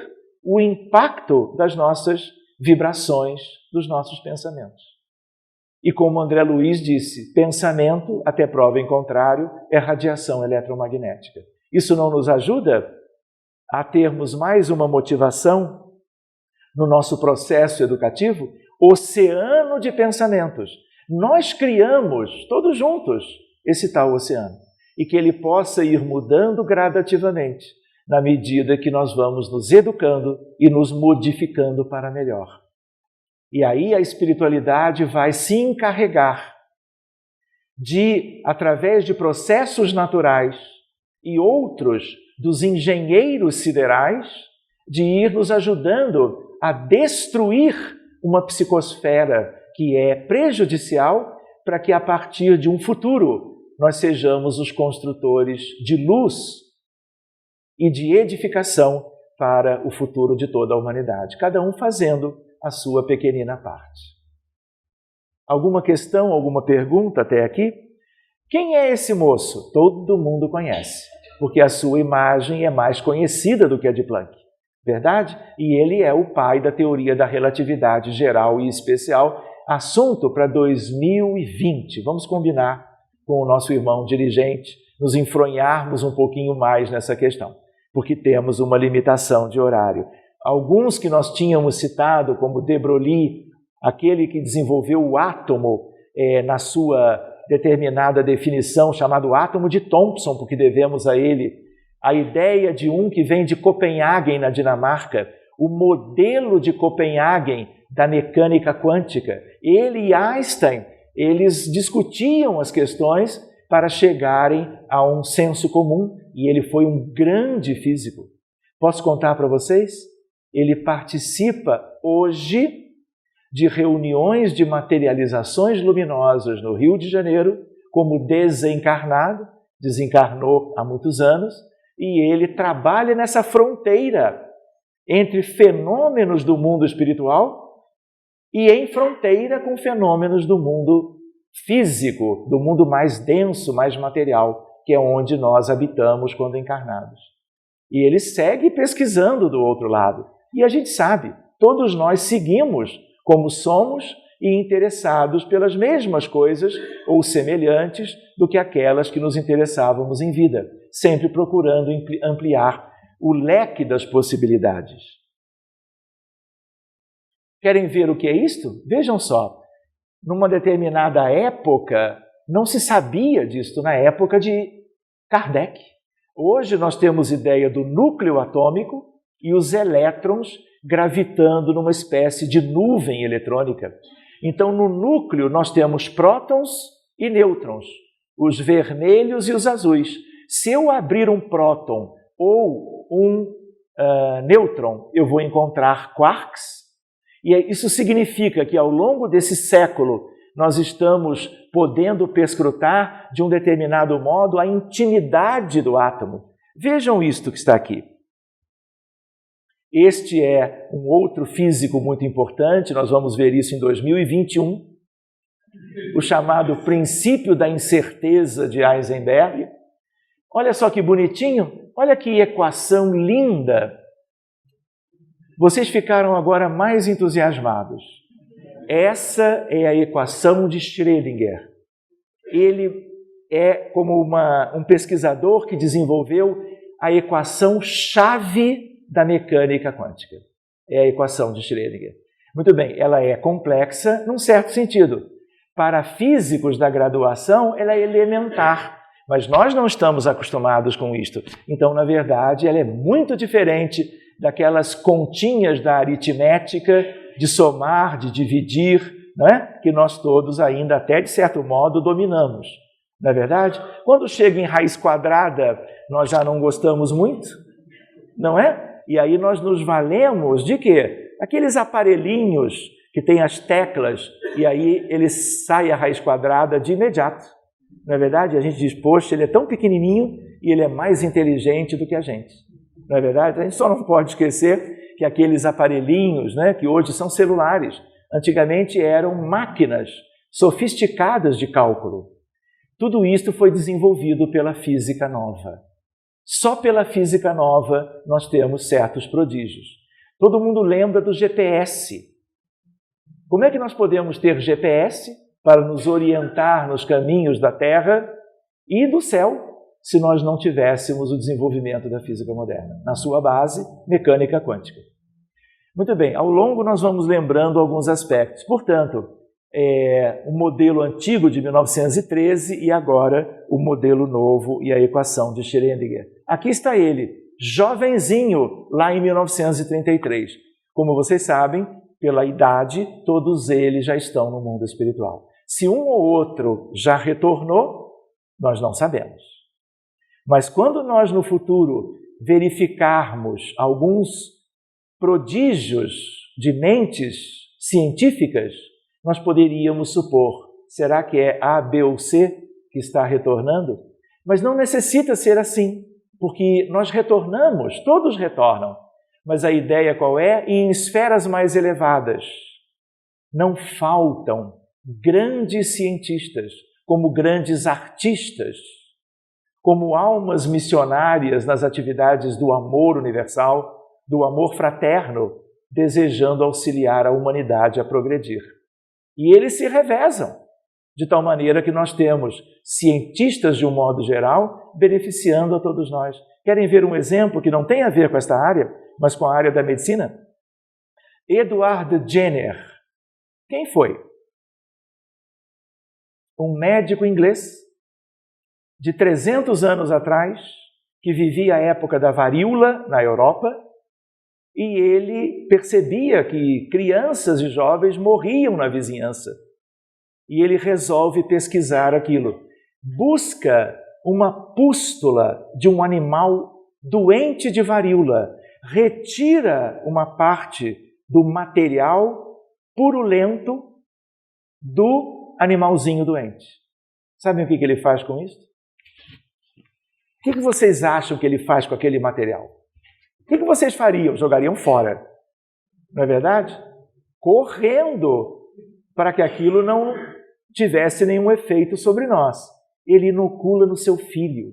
o impacto das nossas vibrações, dos nossos pensamentos. E como André Luiz disse, pensamento, até prova em contrário, é radiação eletromagnética. Isso não nos ajuda a termos mais uma motivação no nosso processo educativo? Oceano de pensamentos. Nós criamos, todos juntos, esse tal oceano. E que ele possa ir mudando gradativamente, na medida que nós vamos nos educando e nos modificando para melhor. E aí a espiritualidade vai se encarregar de, através de processos naturais e outros dos engenheiros siderais, de ir nos ajudando a destruir uma psicosfera que é prejudicial para que, a partir de um futuro, nós sejamos os construtores de luz e de edificação para o futuro de toda a humanidade, cada um fazendo a sua pequenina parte. Alguma questão, alguma pergunta até aqui? Quem é esse moço? Todo mundo conhece, porque a sua imagem é mais conhecida do que a de Planck, verdade? E ele é o pai da teoria da relatividade geral e especial, assunto para 2020. Vamos combinar com o nosso irmão dirigente, nos enfronharmos um pouquinho mais nessa questão, porque temos uma limitação de horário. Alguns que nós tínhamos citado, como de Broglie, aquele que desenvolveu o átomo na sua determinada definição, chamado átomo de Thomson, porque devemos a ele a ideia de um que vem de Copenhague, na Dinamarca, o modelo de Copenhague da mecânica quântica. Ele e Einstein, eles discutiam as questões para chegarem a um senso comum, e ele foi um grande físico. Posso contar para vocês? Ele participa hoje de reuniões de materializações luminosas no Rio de Janeiro, como desencarnado, desencarnou há muitos anos, e ele trabalha nessa fronteira entre fenômenos do mundo espiritual e em fronteira com fenômenos do mundo físico, do mundo mais denso, mais material, que é onde nós habitamos quando encarnados. E ele segue pesquisando do outro lado. E a gente sabe, todos nós seguimos como somos e interessados pelas mesmas coisas ou semelhantes do que aquelas que nos interessávamos em vida, sempre procurando ampliar o leque das possibilidades. Querem ver o que é isto? Vejam só, numa determinada época, não se sabia disto na época de Kardec. Hoje nós temos ideia do núcleo atômico e os elétrons gravitando numa espécie de nuvem eletrônica. Então, no núcleo, nós temos prótons e nêutrons, os vermelhos e os azuis. Se eu abrir um próton ou um nêutron, eu vou encontrar quarks, e isso significa que, ao longo desse século, nós estamos podendo perscrutar, de um determinado modo, a intimidade do átomo. Vejam isto que está aqui. Este é um outro físico muito importante, nós vamos ver isso em 2021, o chamado princípio da incerteza de Heisenberg. Olha só que bonitinho, olha que equação linda. Vocês ficaram agora mais entusiasmados. Essa é a equação de Schrödinger. Ele é como um pesquisador que desenvolveu a equação chave da mecânica quântica. É a equação de Schrödinger. Muito bem, ela é complexa num certo sentido. Para físicos da graduação, ela é elementar, mas nós não estamos acostumados com isto. Então, na verdade, ela é muito diferente daquelas continhas da aritmética, de somar, de dividir, né? Que nós todos ainda, até de certo modo, dominamos. Não é verdade? Quando chega em raiz quadrada, nós já não gostamos muito, não é? E aí nós nos valemos de quê? Aqueles aparelhinhos que tem as teclas, e aí ele sai a raiz quadrada de imediato. Não é verdade? A gente diz, poxa, ele é tão pequenininho e ele é mais inteligente do que a gente. Não é verdade? A gente só não pode esquecer que aqueles aparelhinhos, né, que hoje são celulares, antigamente eram máquinas sofisticadas de cálculo. Tudo isto foi desenvolvido pela física nova. Só pela física nova nós temos certos prodígios. Todo mundo lembra do GPS. Como é que nós podemos ter GPS para nos orientar nos caminhos da Terra e do céu se nós não tivéssemos o desenvolvimento da física moderna? Na sua base, mecânica quântica. Muito bem, ao longo nós vamos lembrando alguns aspectos. Portanto, o modelo antigo de 1913 e agora o modelo novo e a equação de Schrödinger. Aqui está ele, jovenzinho, lá em 1933. Como vocês sabem, pela idade, todos eles já estão no mundo espiritual. Se um ou outro já retornou, nós não sabemos. Mas quando nós no futuro verificarmos alguns prodígios de mentes científicas, nós poderíamos supor, será que é A, B ou C que está retornando? Mas não necessita ser assim, porque nós retornamos, todos retornam. Mas a ideia qual é? Em esferas mais elevadas. Não faltam grandes cientistas, como grandes artistas, como almas missionárias nas atividades do amor universal, do amor fraterno, desejando auxiliar a humanidade a progredir. E eles se revezam, de tal maneira que nós temos cientistas, de um modo geral, beneficiando a todos nós. Querem ver um exemplo que não tem a ver com esta área, mas com a área da medicina? Edward Jenner. Quem foi? Um médico inglês de 300 anos atrás, que vivia a época da varíola na Europa, e ele percebia que crianças e jovens morriam na vizinhança. E ele resolve pesquisar aquilo. Busca uma pústula de um animal doente de varíola, retira uma parte do material purulento do animalzinho doente. Sabem o que ele faz com isso? O que vocês acham que ele faz com aquele material? O que vocês fariam? Jogariam fora. Não é verdade? Correndo para que aquilo não tivesse nenhum efeito sobre nós. Ele inocula no seu filho.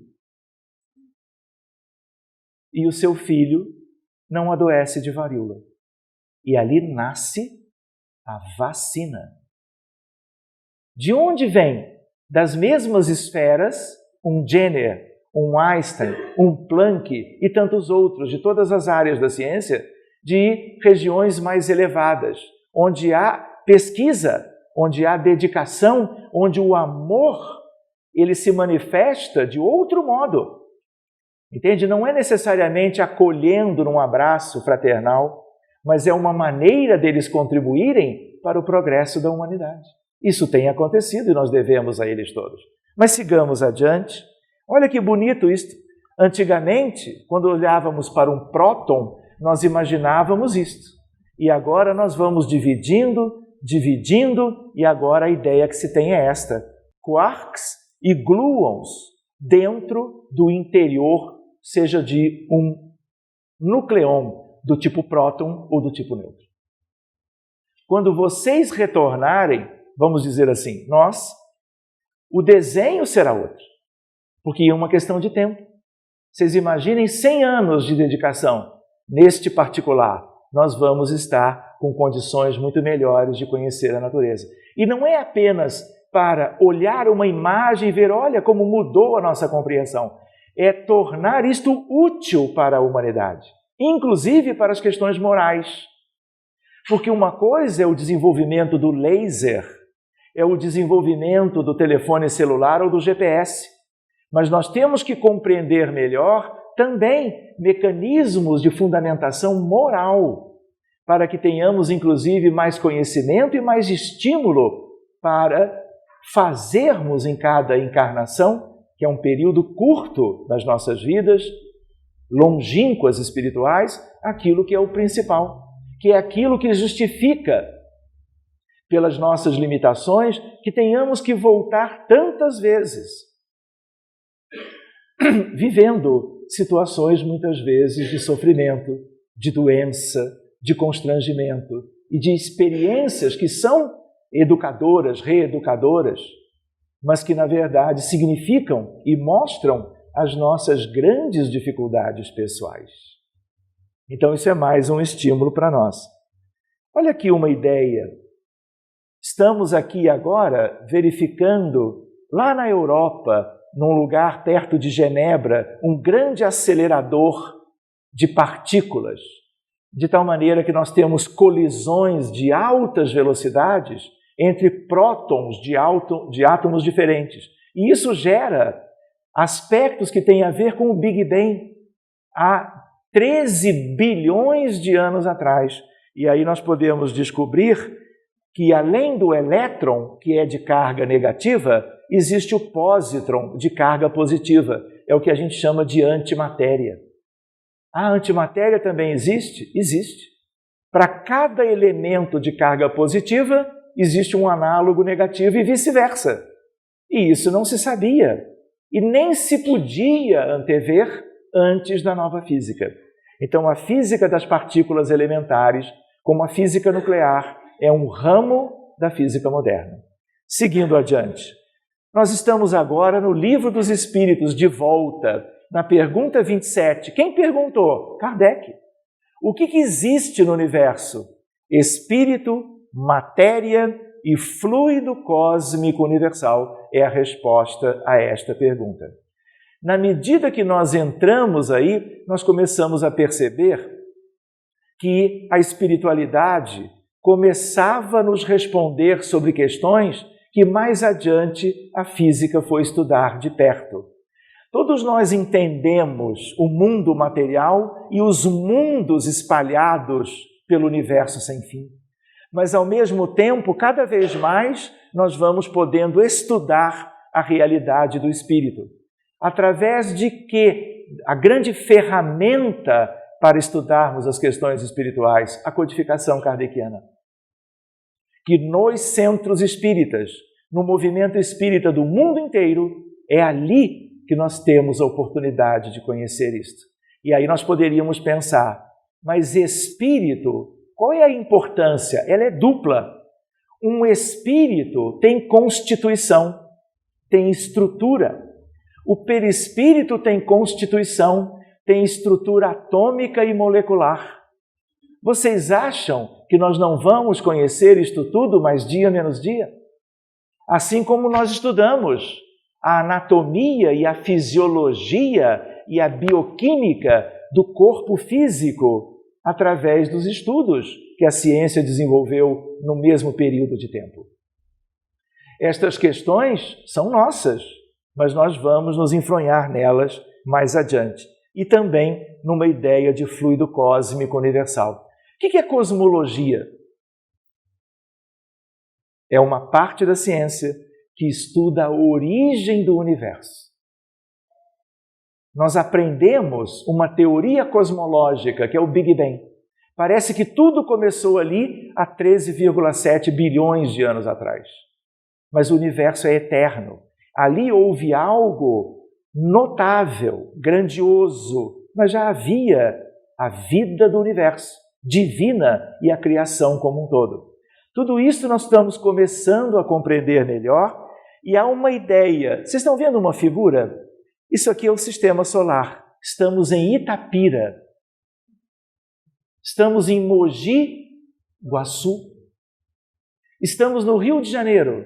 E o seu filho não adoece de varíola. E ali nasce a vacina. De onde vem? Das mesmas esferas, um Jenner, um Einstein, um Planck e tantos outros, de todas as áreas da ciência, de regiões mais elevadas, onde há pesquisa, onde há dedicação, onde o amor ele se manifesta de outro modo. Entende? Não é necessariamente acolhendo num abraço fraternal, mas é uma maneira deles contribuírem para o progresso da humanidade. Isso tem acontecido e nós devemos a eles todos. Mas sigamos adiante. Olha que bonito isto. Antigamente, quando olhávamos para um próton, nós imaginávamos isto. E agora nós vamos dividindo, e agora a ideia que se tem é esta. Quarks e gluons dentro do interior, seja de um núcleon do tipo próton ou do tipo nêutron. Quando vocês retornarem, vamos dizer assim, o desenho será outro. Porque é uma questão de tempo. Vocês imaginem 100 anos de dedicação. Neste particular, nós vamos estar com condições muito melhores de conhecer a natureza. E não é apenas para olhar uma imagem e ver, olha como mudou a nossa compreensão. É tornar isto útil para a humanidade, inclusive para as questões morais. Porque uma coisa é o desenvolvimento do laser, é o desenvolvimento do telefone celular ou do GPS. Mas nós temos que compreender melhor também mecanismos de fundamentação moral, para que tenhamos, inclusive, mais conhecimento e mais estímulo para fazermos em cada encarnação, que é um período curto das nossas vidas, longínquas espirituais, aquilo que é o principal, que é aquilo que justifica, pelas nossas limitações, que tenhamos que voltar tantas vezes, vivendo situações muitas vezes de sofrimento, de doença, de constrangimento e de experiências que são educadoras, reeducadoras, mas que, na verdade, significam e mostram as nossas grandes dificuldades pessoais. Então, isso é mais um estímulo para nós. Olha aqui uma ideia. Estamos aqui agora verificando, lá na Europa, num lugar perto de Genebra, um grande acelerador de partículas, de tal maneira que nós temos colisões de altas velocidades entre prótons de átomos diferentes. E isso gera aspectos que têm a ver com o Big Bang há 13 bilhões de anos atrás. E aí nós podemos descobrir que, além do elétron, que é de carga negativa, existe o pósitron, de carga positiva. É o que a gente chama de antimatéria. A antimatéria também existe? Existe. Para cada elemento de carga positiva, existe um análogo negativo e vice-versa. E isso não se sabia. E nem se podia antever antes da nova física. Então, a física das partículas elementares, como a física nuclear, é um ramo da física moderna. Seguindo adiante, nós estamos agora no Livro dos Espíritos, de volta, na pergunta 27. Quem perguntou? Kardec. O que existe no universo? Espírito, matéria e fluido cósmico universal é a resposta a esta pergunta. Na medida que nós entramos aí, nós começamos a perceber que a espiritualidade começava a nos responder sobre questões que mais adiante a física foi estudar de perto. Todos nós entendemos o mundo material e os mundos espalhados pelo universo sem fim. Mas, ao mesmo tempo, cada vez mais, nós vamos podendo estudar a realidade do espírito. Através de que a grande ferramenta para estudarmos as questões espirituais, a codificação kardeciana. Que nos centros espíritas, no movimento espírita do mundo inteiro, é ali que nós temos a oportunidade de conhecer isto. E aí nós poderíamos pensar, mas espírito, qual é a importância? Ela é dupla. Um espírito tem constituição, tem estrutura. O perispírito tem constituição, tem estrutura atômica e molecular. Vocês acham que nós não vamos conhecer isto tudo mais dia menos dia? Assim como nós estudamos a anatomia e a fisiologia e a bioquímica do corpo físico através dos estudos que a ciência desenvolveu no mesmo período de tempo. Estas questões são nossas, mas nós vamos nos enfronhar nelas mais adiante. E também numa ideia de fluido cósmico universal. O que é cosmologia? É uma parte da ciência que estuda a origem do universo. Nós aprendemos uma teoria cosmológica, que é o Big Bang. Parece que tudo começou ali há 13,7 bilhões de anos atrás. Mas o universo é eterno. Ali houve algo notável, grandioso, mas já havia a vida do universo, divina e a criação como um todo. Tudo isso nós estamos começando a compreender melhor e há uma ideia. Vocês estão vendo uma figura? Isso aqui é o sistema solar. Estamos em Itapira. Estamos em Mogi Guaçu. Estamos no Rio de Janeiro.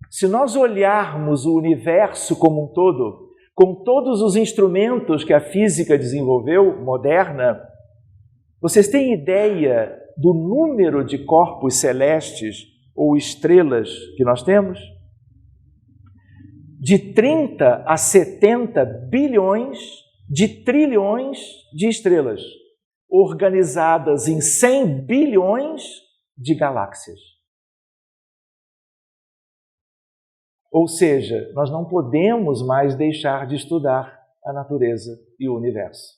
Se nós olharmos o universo como um todo, com todos os instrumentos que a física desenvolveu, moderna, vocês têm ideia do número de corpos celestes ou estrelas que nós temos? De 30 a 70 bilhões de trilhões de estrelas, organizadas em 100 bilhões de galáxias. Ou seja, nós não podemos mais deixar de estudar a natureza e o universo.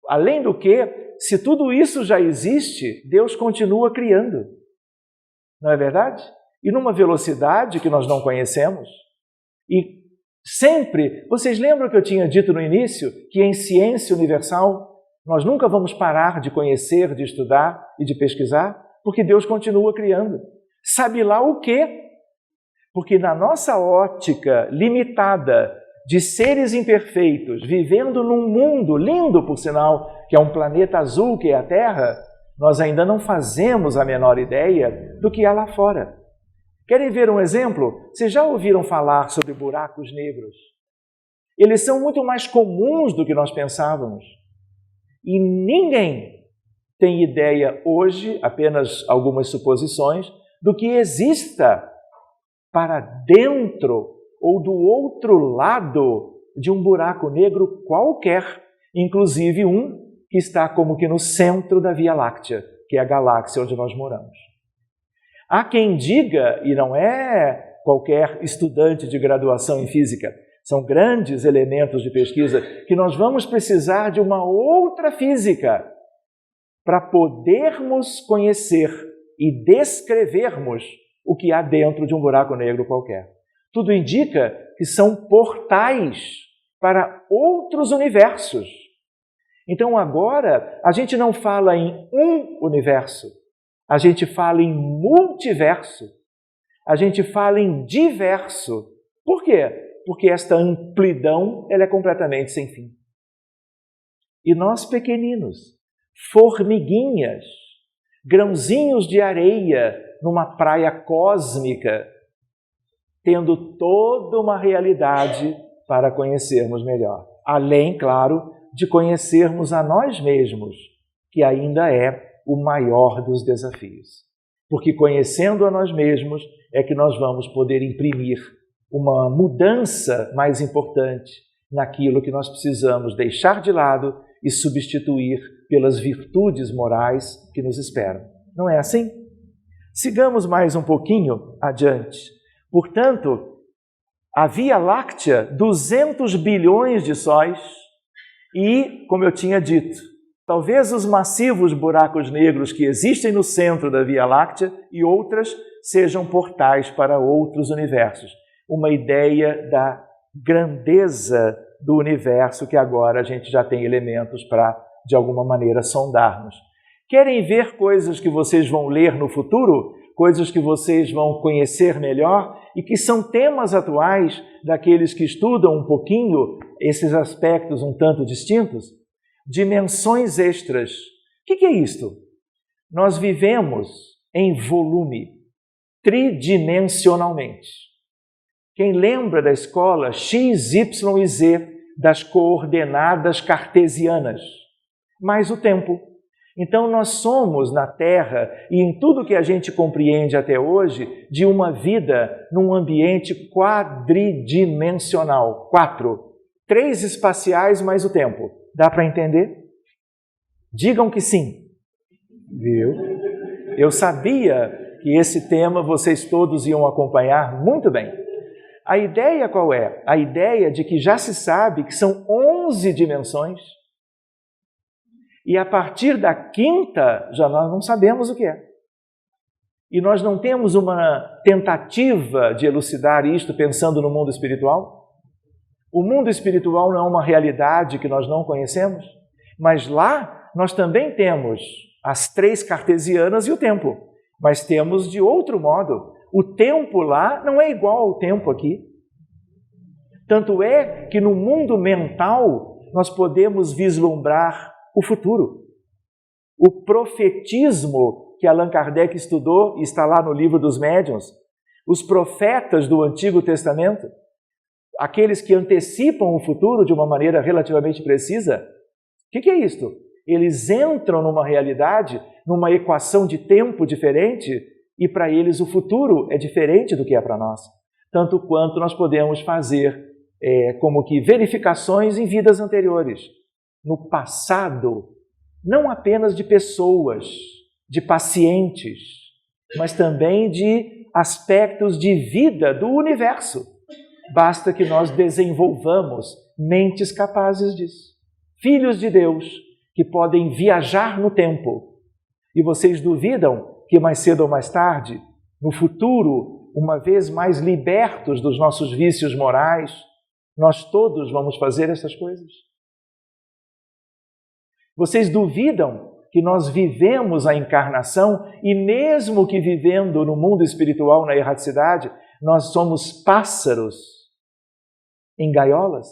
Além do que, se tudo isso já existe, Deus continua criando. Não é verdade? E numa velocidade que nós não conhecemos. E sempre, vocês lembram que eu tinha dito no início que em ciência universal nós nunca vamos parar de conhecer, de estudar e de pesquisar, porque Deus continua criando. Sabe lá o quê? Porque na nossa ótica limitada de seres imperfeitos, vivendo num mundo lindo, por sinal, que é um planeta azul, que é a Terra, nós ainda não fazemos a menor ideia do que há lá fora. Querem ver um exemplo? Vocês já ouviram falar sobre buracos negros? Eles são muito mais comuns do que nós pensávamos. E ninguém tem ideia hoje, apenas algumas suposições, do que exista para dentro ou do outro lado de um buraco negro qualquer, inclusive um que está como que no centro da Via Láctea, que é a galáxia onde nós moramos. Há quem diga, e não é qualquer estudante de graduação em física, são grandes elementos de pesquisa, que nós vamos precisar de uma outra física para podermos conhecer e descrevermos o que há dentro de um buraco negro qualquer. Tudo indica que são portais para outros universos. Então agora a gente não fala em um universo, a gente fala em multiverso, a gente fala em diverso. Por quê? Porque esta amplidão ela é completamente sem fim. E nós pequeninos, formiguinhas, grãozinhos de areia numa praia cósmica, tendo toda uma realidade para conhecermos melhor. Além, claro, de conhecermos a nós mesmos, que ainda é o maior dos desafios. Porque conhecendo a nós mesmos é que nós vamos poder imprimir uma mudança mais importante naquilo que nós precisamos deixar de lado e substituir pelas virtudes morais que nos esperam. Não é assim? Sigamos mais um pouquinho adiante. Portanto, a Via Láctea, 200 bilhões de sóis e, como eu tinha dito, talvez os massivos buracos negros que existem no centro da Via Láctea e outras sejam portais para outros universos. Uma ideia da grandeza do universo que agora a gente já tem elementos para, de alguma maneira, sondarmos. Querem ver coisas que vocês vão ler no futuro? Coisas que vocês vão conhecer melhor e que são temas atuais daqueles que estudam um pouquinho esses aspectos um tanto distintos? Dimensões extras. O que é isto? Nós vivemos em volume, tridimensionalmente. Quem lembra da escola X, Y e Z das coordenadas cartesianas? Mais o tempo. Então nós somos na Terra e em tudo que a gente compreende até hoje de uma vida num ambiente quadridimensional. 4. 3 espaciais mais o tempo. Dá para entender? Digam que sim. Viu? Eu sabia que esse tema vocês todos iam acompanhar muito bem. A ideia qual é? A ideia de que já se sabe que são 11 dimensões e a partir da 5ª já nós não sabemos o que é. E nós não temos uma tentativa de elucidar isto pensando no mundo espiritual? O mundo espiritual não é uma realidade que nós não conhecemos? Mas lá nós também temos as 3 cartesianas e o tempo. Mas temos de outro modo. O tempo lá não é igual ao tempo aqui. Tanto é que no mundo mental nós podemos vislumbrar o futuro. O profetismo que Allan Kardec estudou, e está lá no livro dos médiuns, os profetas do Antigo Testamento, aqueles que antecipam o futuro de uma maneira relativamente precisa, o que é isto? Eles entram numa realidade, numa equação de tempo diferente, e para eles o futuro é diferente do que é para nós. Tanto quanto nós podemos fazer como que verificações em vidas anteriores. No passado, não apenas de pessoas, de pacientes, mas também de aspectos de vida do universo. Basta que nós desenvolvamos mentes capazes disso. Filhos de Deus que podem viajar no tempo. E vocês duvidam que mais cedo ou mais tarde, no futuro, uma vez mais libertos dos nossos vícios morais, nós todos vamos fazer essas coisas? Vocês duvidam que nós vivemos a encarnação e mesmo que vivendo no mundo espiritual, na erraticidade, nós somos pássaros em gaiolas?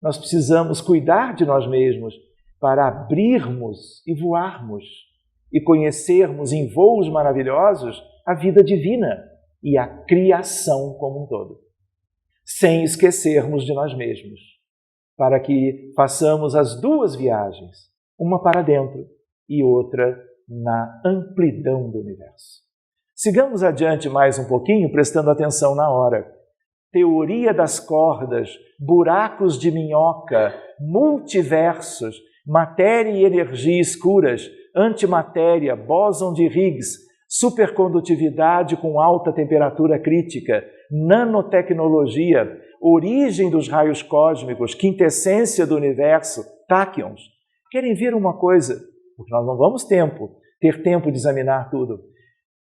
Nós precisamos cuidar de nós mesmos para abrirmos e voarmos e conhecermos em voos maravilhosos a vida divina e a criação como um todo, sem esquecermos de nós mesmos, para que façamos as duas viagens, uma para dentro e outra na amplidão do universo. Sigamos adiante mais um pouquinho, prestando atenção na hora. Teoria das cordas, buracos de minhoca, multiversos, matéria e energia escuras, antimatéria, bóson de Higgs, supercondutividade com alta temperatura crítica, nanotecnologia, origem dos raios cósmicos, quintessência do universo, táquions. Querem ver uma coisa? Porque nós não vamos ter tempo de examinar tudo.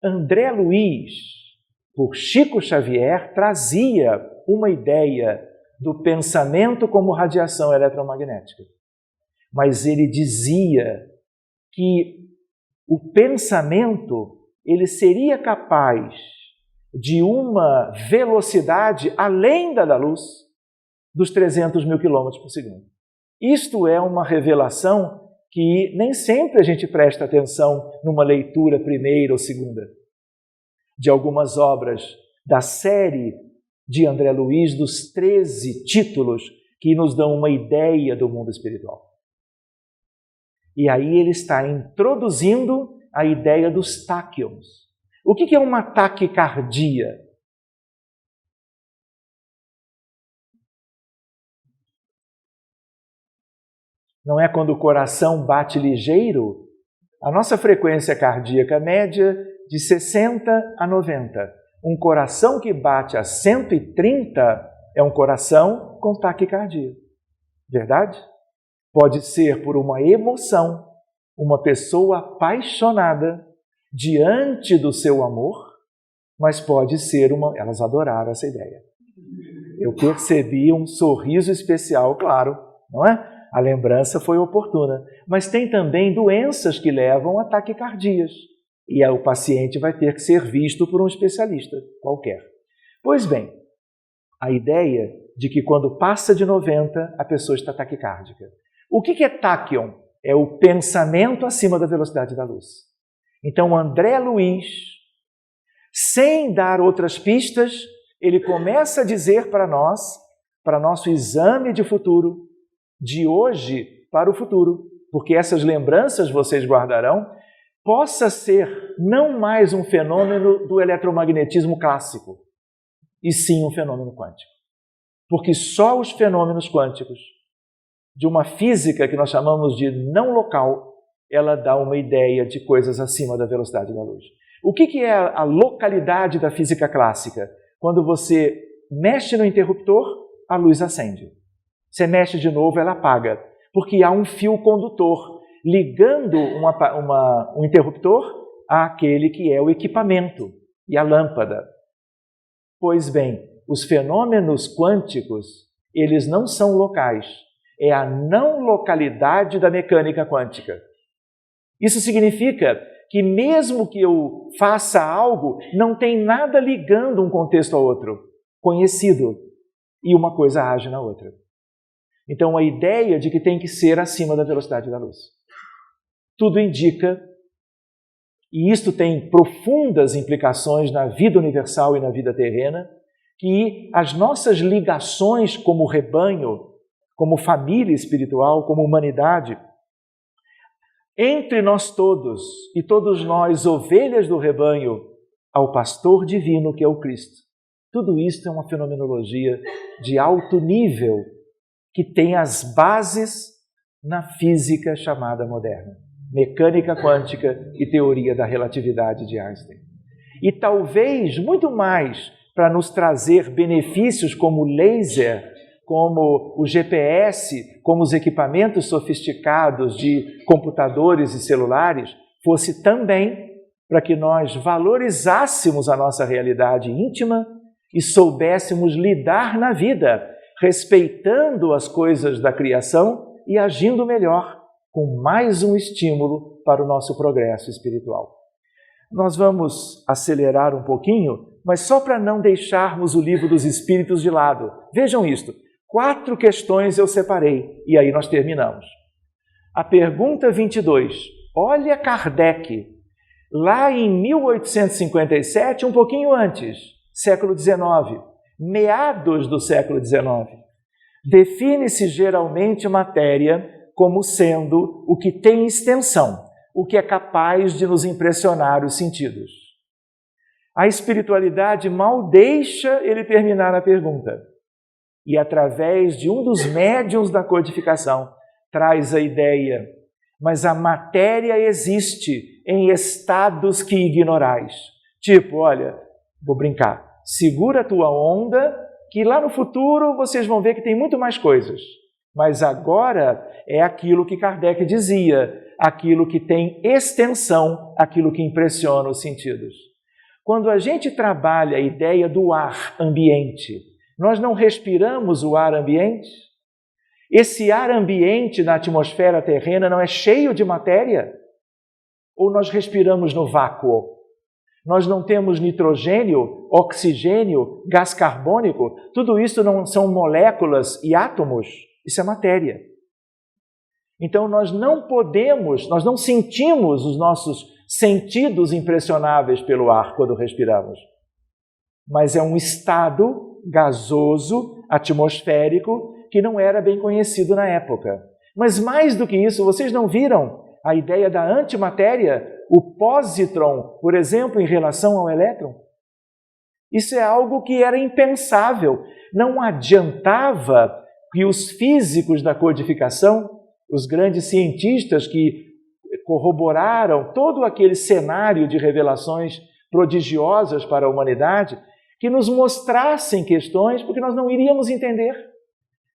André Luiz, por Chico Xavier, trazia uma ideia do pensamento como radiação eletromagnética. Mas ele dizia que o pensamento ele seria capaz de uma velocidade além da luz dos 300 mil quilômetros por segundo. Isto é uma revelação que nem sempre a gente presta atenção numa leitura primeira ou segunda de algumas obras da série de André Luiz, dos 13 títulos que nos dão uma ideia do mundo espiritual. E aí ele está introduzindo a ideia dos táquions. O que é uma taquicardia? Não é quando o coração bate ligeiro? A nossa frequência cardíaca média de 60 a 90. Um coração que bate a 130 é um coração com taquicardia. Verdade? Pode ser por uma emoção, uma pessoa apaixonada diante do seu amor, mas pode ser elas adoraram essa ideia. Eu percebi um sorriso especial, claro, não é? A lembrança foi oportuna. Mas tem também doenças que levam a taquicardias. E aí o paciente vai ter que ser visto por um especialista qualquer. Pois bem, a ideia de que quando passa de 90, a pessoa está taquicárdica. O que é táquion? É o pensamento acima da velocidade da luz. Então, André Luiz, sem dar outras pistas, ele começa a dizer para nós, para nosso exame de futuro, de hoje para o futuro, porque essas lembranças vocês guardarão, possa ser não mais um fenômeno do eletromagnetismo clássico, e sim um fenômeno quântico. Porque só os fenômenos quânticos, de uma física que nós chamamos de não local, ela dá uma ideia de coisas acima da velocidade da luz. O que é a localidade da física clássica? Quando você mexe no interruptor, a luz acende. Você mexe de novo, ela apaga, porque há um fio condutor ligando um interruptor àquele que é o equipamento e a lâmpada. Pois bem, os fenômenos quânticos, eles não são locais, é a não localidade da mecânica quântica. Isso significa que mesmo que eu faça algo, não tem nada ligando um contexto ao outro, conhecido, e uma coisa age na outra. Então, a ideia de que tem que ser acima da velocidade da luz. Tudo indica, e isto tem profundas implicações na vida universal e na vida terrena, que as nossas ligações como rebanho, como família espiritual, como humanidade, entre nós todos e todos nós, ovelhas do rebanho, ao pastor divino que é o Cristo. Tudo isso é uma fenomenologia de alto nível que tem as bases na física chamada moderna, mecânica quântica e teoria da relatividade de Einstein. E talvez muito mais para nos trazer benefícios como o laser, como o GPS, como os equipamentos sofisticados de computadores e celulares, fosse também para que nós valorizássemos a nossa realidade íntima e soubéssemos lidar na vida, respeitando as coisas da criação e agindo melhor, com mais um estímulo para o nosso progresso espiritual. Nós vamos acelerar um pouquinho, mas só para não deixarmos o Livro dos Espíritos de lado. Vejam isto, 4 questões eu separei e aí nós terminamos. A pergunta 22, olha Kardec, lá em 1857, um pouquinho antes, século XIX, meados do século XIX, define-se geralmente matéria como sendo o que tem extensão, o que é capaz de nos impressionar os sentidos. A espiritualidade mal deixa ele terminar a pergunta. E através de um dos médiuns da codificação, traz a ideia, mas a matéria existe em estados que ignorais. Tipo, olha, vou brincar, segura a tua onda, que lá no futuro vocês vão ver que tem muito mais coisas. Mas agora é aquilo que Kardec dizia, aquilo que tem extensão, aquilo que impressiona os sentidos. Quando a gente trabalha a ideia do ar ambiente, nós não respiramos o ar ambiente? Esse ar ambiente na atmosfera terrena não é cheio de matéria? Ou nós respiramos no vácuo? Nós não temos nitrogênio, oxigênio, gás carbônico? Tudo isso não são moléculas e átomos? Isso é matéria. Então nós não sentimos os nossos sentidos impressionáveis pelo ar quando respiramos. Mas é um estado gasoso, atmosférico, que não era bem conhecido na época. Mas mais do que isso, vocês não viram a ideia da antimatéria, o pósitron, por exemplo, em relação ao elétron? Isso é algo que era impensável. Não adiantava que os físicos da codificação, os grandes cientistas que corroboraram todo aquele cenário de revelações prodigiosas para a humanidade, que nos mostrassem questões, porque nós não iríamos entender.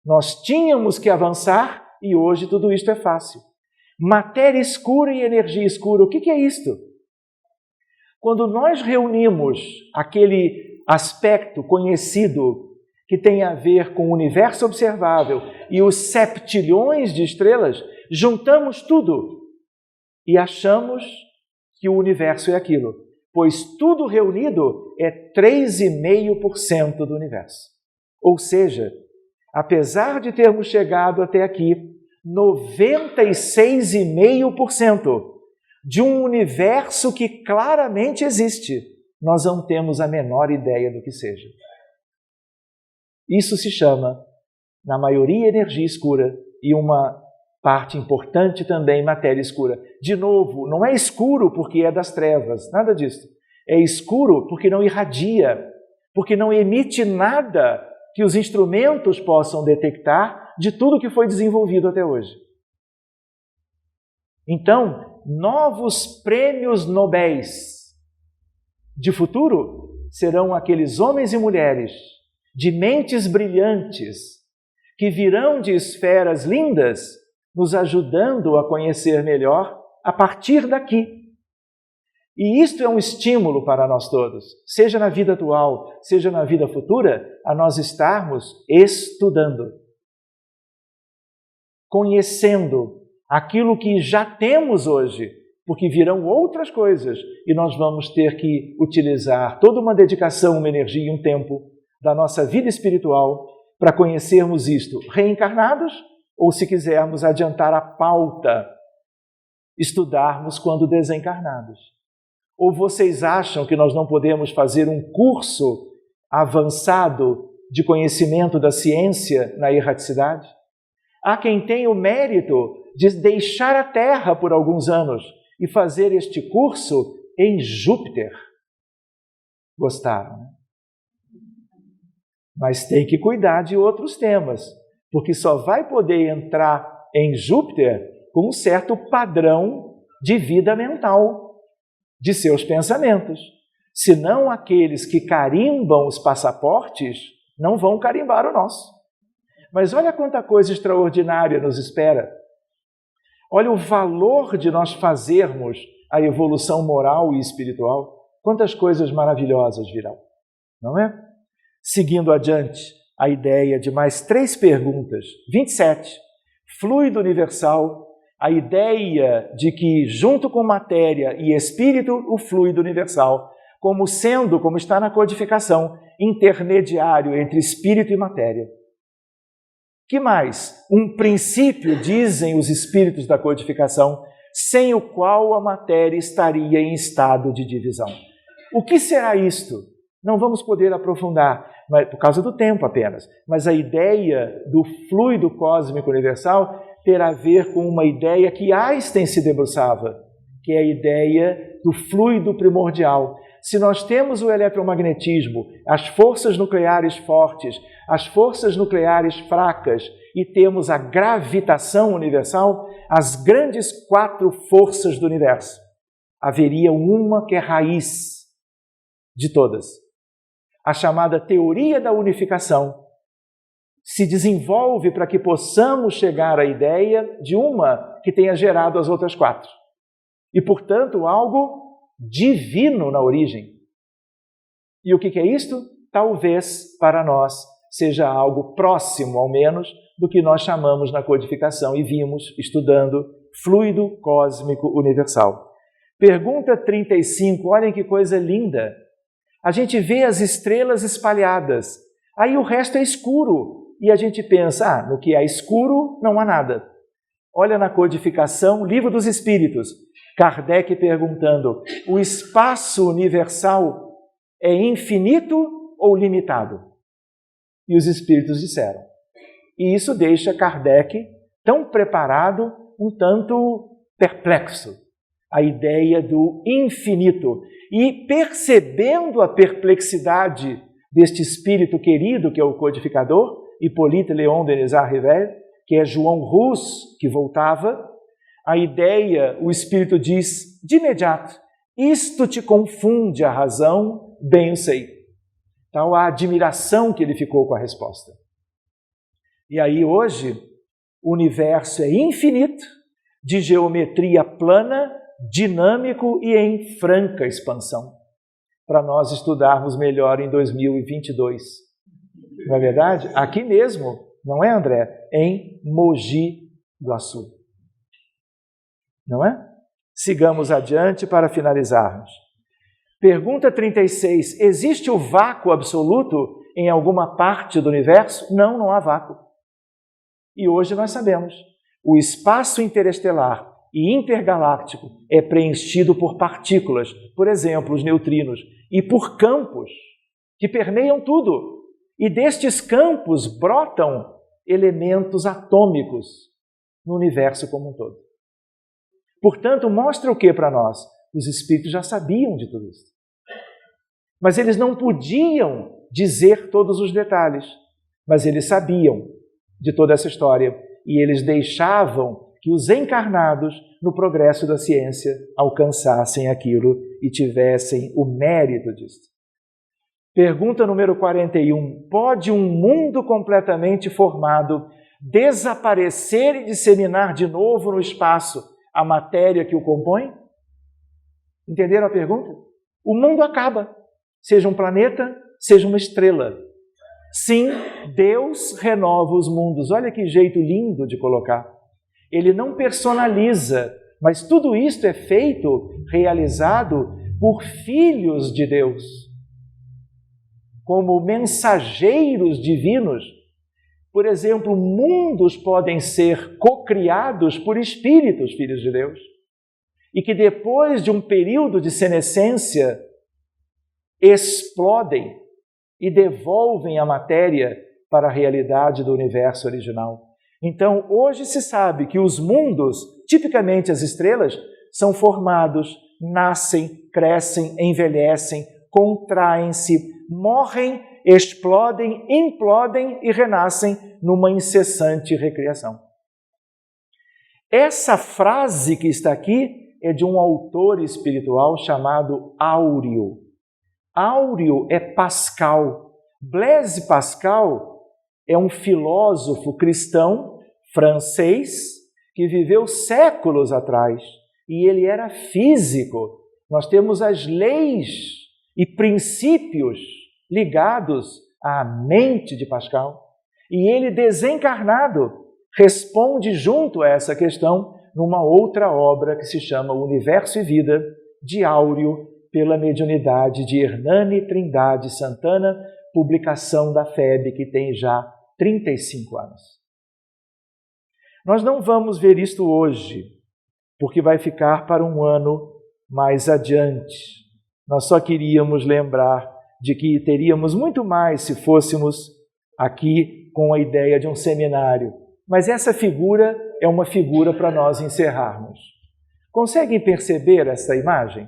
Nós tínhamos que avançar e hoje tudo isto é fácil. Matéria escura e energia escura, o que é isto? Quando nós reunimos aquele aspecto conhecido que tem a ver com o universo observável e os septilhões de estrelas, juntamos tudo e achamos que o universo é aquilo, pois tudo reunido é 3,5% do universo. Ou seja, apesar de termos chegado até aqui, 96,5% de um universo que claramente existe, nós não temos a menor ideia do que seja. Isso se chama, na maioria, energia escura e uma parte importante também, matéria escura. De novo, não é escuro porque é das trevas, nada disso. É escuro porque não irradia, porque não emite nada que os instrumentos possam detectar de tudo que foi desenvolvido até hoje. Então, novos prêmios nobéis de futuro serão aqueles homens e mulheres de mentes brilhantes que virão de esferas lindas, nos ajudando a conhecer melhor a partir daqui. E isto é um estímulo para nós todos, seja na vida atual, seja na vida futura, a nós estarmos estudando, conhecendo aquilo que já temos hoje, porque virão outras coisas e nós vamos ter que utilizar toda uma dedicação, uma energia e um tempo da nossa vida espiritual para conhecermos isto reencarnados ou, se quisermos adiantar a pauta, estudarmos quando desencarnados. Ou vocês acham que nós não podemos fazer um curso avançado de conhecimento da ciência na erraticidade? Há quem tenha o mérito de deixar a Terra por alguns anos e fazer este curso em Júpiter. Gostaram, né? Mas tem que cuidar de outros temas, porque só vai poder entrar em Júpiter com um certo padrão de vida mental de seus pensamentos. Senão, aqueles que carimbam os passaportes não vão carimbar o nosso. Mas olha quanta coisa extraordinária nos espera. Olha o valor de nós fazermos a evolução moral e espiritual. Quantas coisas maravilhosas virão, não é? Seguindo adiante, a ideia de mais 3 perguntas. 27. Fluido universal, a ideia de que, junto com matéria e espírito, o fluido universal, como está na codificação, intermediário entre espírito e matéria. Que mais? Um princípio, dizem os espíritos da codificação, sem o qual a matéria estaria em estado de divisão. O que será isto? Não vamos poder aprofundar, por causa do tempo apenas, mas a ideia do fluido cósmico universal terá a ver com uma ideia que Einstein se debruçava, que é a ideia do fluido primordial. Se nós temos o eletromagnetismo, as forças nucleares fortes, as forças nucleares fracas e temos a gravitação universal, as grandes 4 forças do universo, haveria uma que é raiz de todas. A chamada teoria da unificação se desenvolve para que possamos chegar à ideia de uma que tenha gerado as outras 4. E, portanto, algo divino na origem. E o que é isto? Talvez, para nós, seja algo próximo, ao menos, do que nós chamamos na codificação e vimos estudando fluido cósmico universal. Pergunta 35, olhem que coisa linda. A gente vê as estrelas espalhadas, aí o resto é escuro. E a gente pensa, no que é escuro não há nada. Olha na codificação, Livro dos Espíritos, Kardec perguntando, o espaço universal é infinito ou limitado? E os Espíritos disseram. E isso deixa Kardec tão preparado, um tanto perplexo. A ideia do infinito. E percebendo a perplexidade deste espírito querido, que é o codificador, Hippolyte Léon Denis Rivel, que é João Rus, que voltava, a ideia, o espírito diz, de imediato, isto te confunde a razão, bem eu sei. Tal a admiração que ele ficou com a resposta. E aí hoje, o universo é infinito, de geometria plana, dinâmico e em franca expansão, para nós estudarmos melhor em 2022. Não é verdade? Aqui mesmo, não é, André? Em Mogi Guaçu. Não é? Sigamos adiante para finalizarmos. Pergunta 36. Existe o vácuo absoluto em alguma parte do universo? Não, não há vácuo. E hoje nós sabemos. O espaço interestelar e intergaláctico é preenchido por partículas, por exemplo, os neutrinos, e por campos que permeiam tudo. E destes campos brotam elementos atômicos no universo como um todo. Portanto, mostra o que para nós? Os espíritos já sabiam de tudo isso. Mas eles não podiam dizer todos os detalhes. Mas eles sabiam de toda essa história. E eles deixavam que os encarnados, no progresso da ciência, alcançassem aquilo e tivessem o mérito disso. Pergunta número 41. Pode um mundo completamente formado desaparecer e disseminar de novo no espaço a matéria que o compõe? Entenderam a pergunta? O mundo acaba, seja um planeta, seja uma estrela. Sim, Deus renova os mundos. Olha que jeito lindo de colocar. Ele não personaliza, mas tudo isto é feito, realizado por filhos de Deus, como mensageiros divinos. Por exemplo, mundos podem ser cocriados por espíritos, filhos de Deus, e que depois de um período de senescência explodem e devolvem a matéria para a realidade do universo original. Então, hoje se sabe que os mundos, tipicamente as estrelas, são formados, nascem, crescem, envelhecem, contraem-se, morrem, explodem, implodem e renascem numa incessante recriação. Essa frase que está aqui é de um autor espiritual chamado Áureo. Áureo é Pascal. Blaise Pascal é um filósofo cristão francês que viveu séculos atrás e ele era físico. Nós temos as leis e princípios ligados à mente de Pascal, e ele, desencarnado, responde junto a essa questão numa outra obra que se chama Universo e Vida, de Áureo, pela mediunidade de Hernani Trindade Santana, publicação da FEB, que tem já 35 anos. Nós não vamos ver isto hoje, porque vai ficar para um ano mais adiante. Nós só queríamos lembrar de que teríamos muito mais se fôssemos aqui com a ideia de um seminário. Mas essa figura é uma figura para nós encerrarmos. Conseguem perceber essa imagem?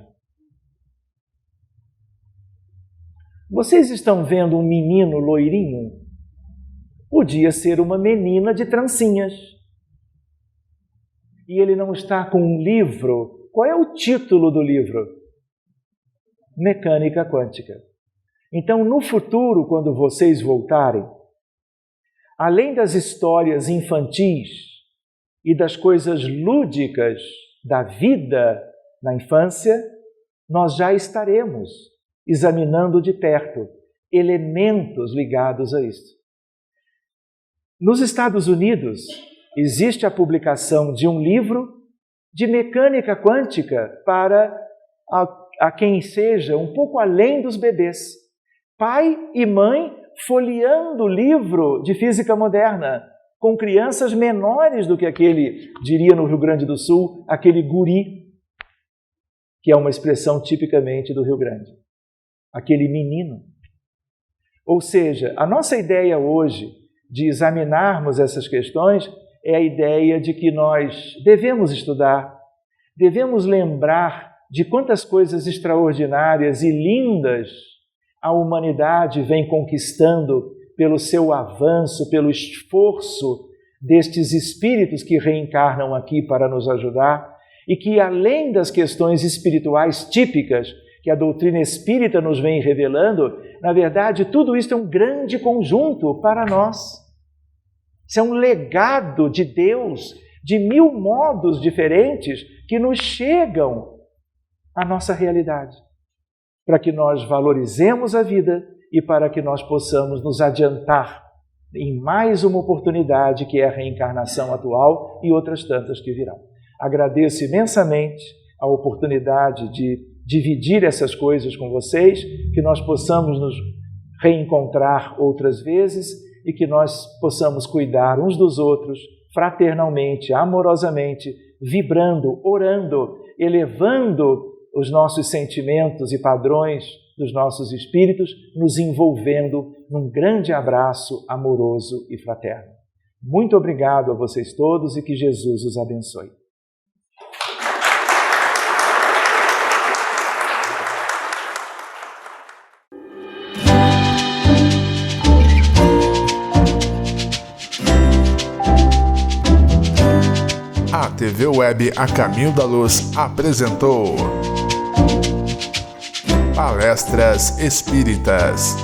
Vocês estão vendo um menino loirinho? Podia ser uma menina de trancinhas. E ele não está com um livro. Qual é o título do livro? Mecânica Quântica. Então, no futuro, quando vocês voltarem, além das histórias infantis e das coisas lúdicas da vida na infância, nós já estaremos examinando de perto elementos ligados a isso. Nos Estados Unidos, existe a publicação de um livro de mecânica quântica para a quem seja um pouco além dos bebês. Pai e mãe folheando o livro de física moderna, com crianças menores do que aquele, diria no Rio Grande do Sul, aquele guri, que é uma expressão tipicamente do Rio Grande. Aquele menino. Ou seja, a nossa ideia hoje de examinarmos essas questões é a ideia de que nós devemos estudar, devemos lembrar de quantas coisas extraordinárias e lindas a humanidade vem conquistando pelo seu avanço, pelo esforço destes espíritos que reencarnam aqui para nos ajudar e que, além das questões espirituais típicas que a doutrina espírita nos vem revelando, na verdade, tudo isso é um grande conjunto para nós. Isso é um legado de Deus, de 1000 modos diferentes que nos chegam à nossa realidade, para que nós valorizemos a vida e para que nós possamos nos adiantar em mais uma oportunidade que é a reencarnação atual e outras tantas que virão. Agradeço imensamente a oportunidade de dividir essas coisas com vocês, que nós possamos nos reencontrar outras vezes e que nós possamos cuidar uns dos outros fraternalmente, amorosamente, vibrando, orando, elevando os nossos sentimentos e padrões dos nossos espíritos, nos envolvendo num grande abraço amoroso e fraterno. Muito obrigado a vocês todos e que Jesus os abençoe. A TV Web A Caminho da Luz apresentou Palestras Espíritas.